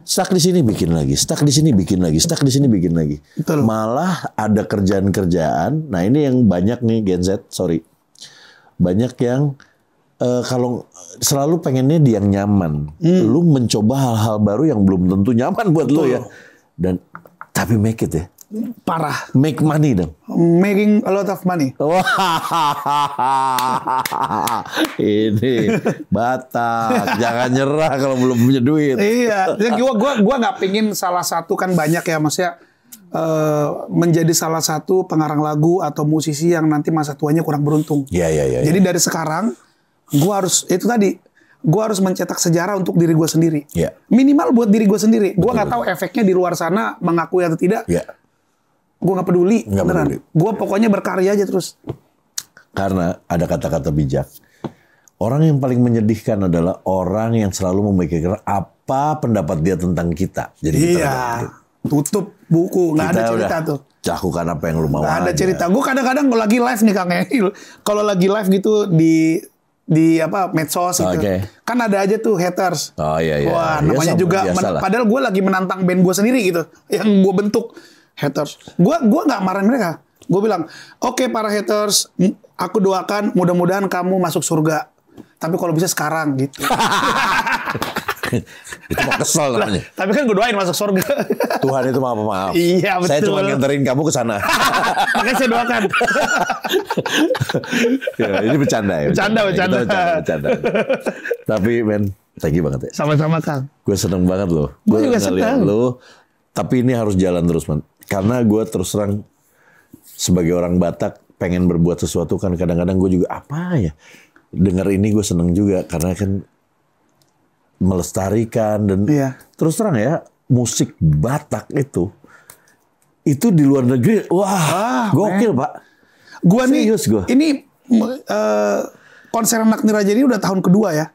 Stuck di sini bikin lagi, stuck di sini bikin lagi, stuck di sini bikin lagi. Betul. Malah ada kerjaan-kerjaan. Nah ini yang banyak nih Gen Z, sorry, banyak yang kalau selalu pengennya dia yang nyaman. Lu mencoba hal-hal baru yang belum tentu nyaman buat lu ya. Dan tapi make it ya. Parah. Make money dong. Making a lot of money. Wah, ini Batak, jangan nyerah kalau belum punya duit. Iya, gua nggak pingin salah satu, kan banyak ya maksudnya menjadi salah satu pengarang lagu atau musisi yang nanti masa tuanya kurang beruntung. Iya. Jadi dari sekarang gua harus itu tadi, gua harus mencetak sejarah untuk diri gua sendiri. Iya. Minimal buat diri gua sendiri. Gua nggak tahu efeknya di luar sana mengakui atau tidak. Iya. Gue nggak peduli, beneran. peduli. Gue pokoknya berkarya aja terus. Karena ada kata-kata bijak. Orang yang paling menyedihkan adalah orang yang selalu memikirkan apa pendapat dia tentang kita. Jadi kita tutup buku, nggak ada cerita tuh. Lakukan apa yang lu mau Nggak ada aja. cerita. Gue kadang-kadang kalau lagi live nih Kang Ehil, kalau lagi live gitu di apa medsos gitu, kan ada aja tuh haters. Oh iya. Wah, Ya, namanya sama, juga. Padahal gue lagi menantang band gue sendiri gitu, yang gue bentuk. Haters. Gua nggak marahin mereka. Gue bilang, oke, para haters, aku doakan mudah-mudahan kamu masuk surga. Tapi kalau bisa sekarang gitu. Itu mah kesel namanya. Tapi kan gue doain masuk surga. Tuhan itu maaf. Iya, betul. Saya cuma nganterin kamu ke sana. Makanya saya doakan. Ya, ini bercanda ya. Bercanda. Tapi men, thank you banget ya. Sama-sama Kang. Gue seneng banget loh. Gue juga seneng. Tapi ini harus jalan terus man. Karena gue terus terang sebagai orang Batak pengen berbuat sesuatu kan kadang-kadang gue juga apa ya. Dengar ini gue seneng juga karena kan melestarikan dan terus terang ya musik Batak itu di luar negeri gokil Pak. Gua nih serius gua. Ini konser Anak Niraja ini udah tahun kedua ya.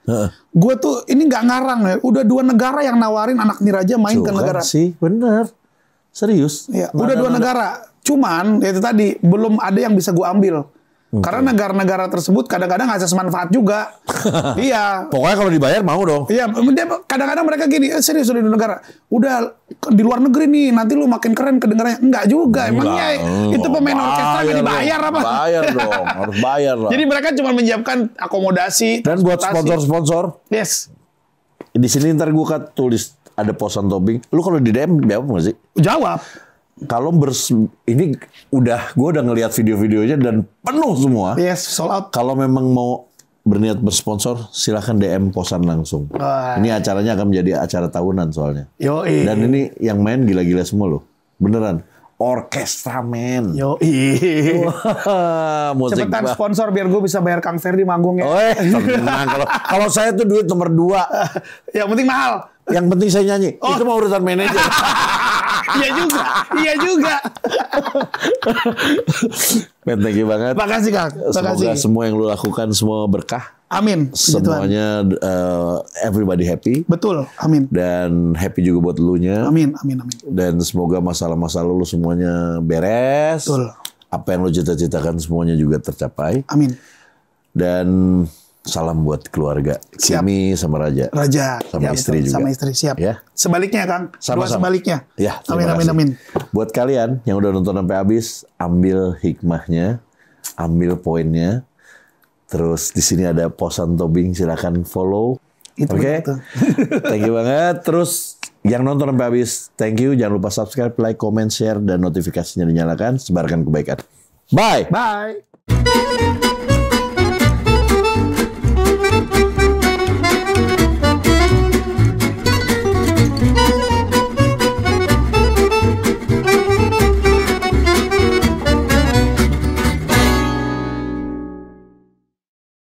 Gue tuh ini nggak ngarang ya. Udah 2 negara yang nawarin Anak Niraja main ke negara. Sih bener. Serius. Ya, udah 2 negara. Cuman ya itu tadi belum ada yang bisa gue ambil. Karena negara-negara tersebut kadang-kadang asas manfaat juga. Iya. Pokoknya kalau dibayar mau dong. Iya, kadang-kadang mereka gini, serius udah di negara. Udah di luar negeri nih, nanti lu makin keren kedengarannya. Enggak juga. Emangnya itu pemain orkestra nggak dibayar apa? Bayar dong, harus bayar lah. Jadi mereka cuma menyiapkan akomodasi. Dan buat sponsor-sponsor. Yes. Di sini ntar gue kan tulis ada posan tobing. Lu kalau di DM jawab nggak sih? Jawab. Kalau ini gue udah ngelihat video-videonya dan penuh semua. Yes, sold out. Kalau memang mau berniat bersponsor, silahkan DM posan langsung. Ini acaranya akan menjadi acara tahunan soalnya. Yoi. Dan ini yang main gila-gila semua loh, beneran. Orkestra men. Yoi. Cepetan sponsor biar gue bisa bayar Kang Ferdi manggungnya. Tenang. Kalau saya tuh duit nomor 2. Yang penting mahal. Yang penting saya nyanyi. Itu mah urusan manajer. Iya juga. Men, thank you banget. Makasih Kang. Semoga semua yang lu lakukan semua berkah. Amin. Semuanya everybody happy. Betul. Amin. Dan happy juga buat elunya. Amin. Dan semoga masalah-masalah lu semuanya beres. Betul. Apa yang lu cita-citakan semuanya juga tercapai. Amin. Dan salam buat keluarga. Kimi sama Raja. Sama ya, istri betul. juga. Sama istri, siap. Ya. Sebaliknya Kang. Sama-sama. Sebaliknya. Ya, amin. Buat kalian yang udah nonton sampai habis, ambil hikmahnya, ambil poinnya. Terus di sini ada posan tobing, silakan follow. Oke. Thank you banget. Terus yang nonton sampai habis, thank you. Jangan lupa subscribe, like, comment, share, dan notifikasinya dinyalakan. Sebarkan kebaikan. Bye. Bye.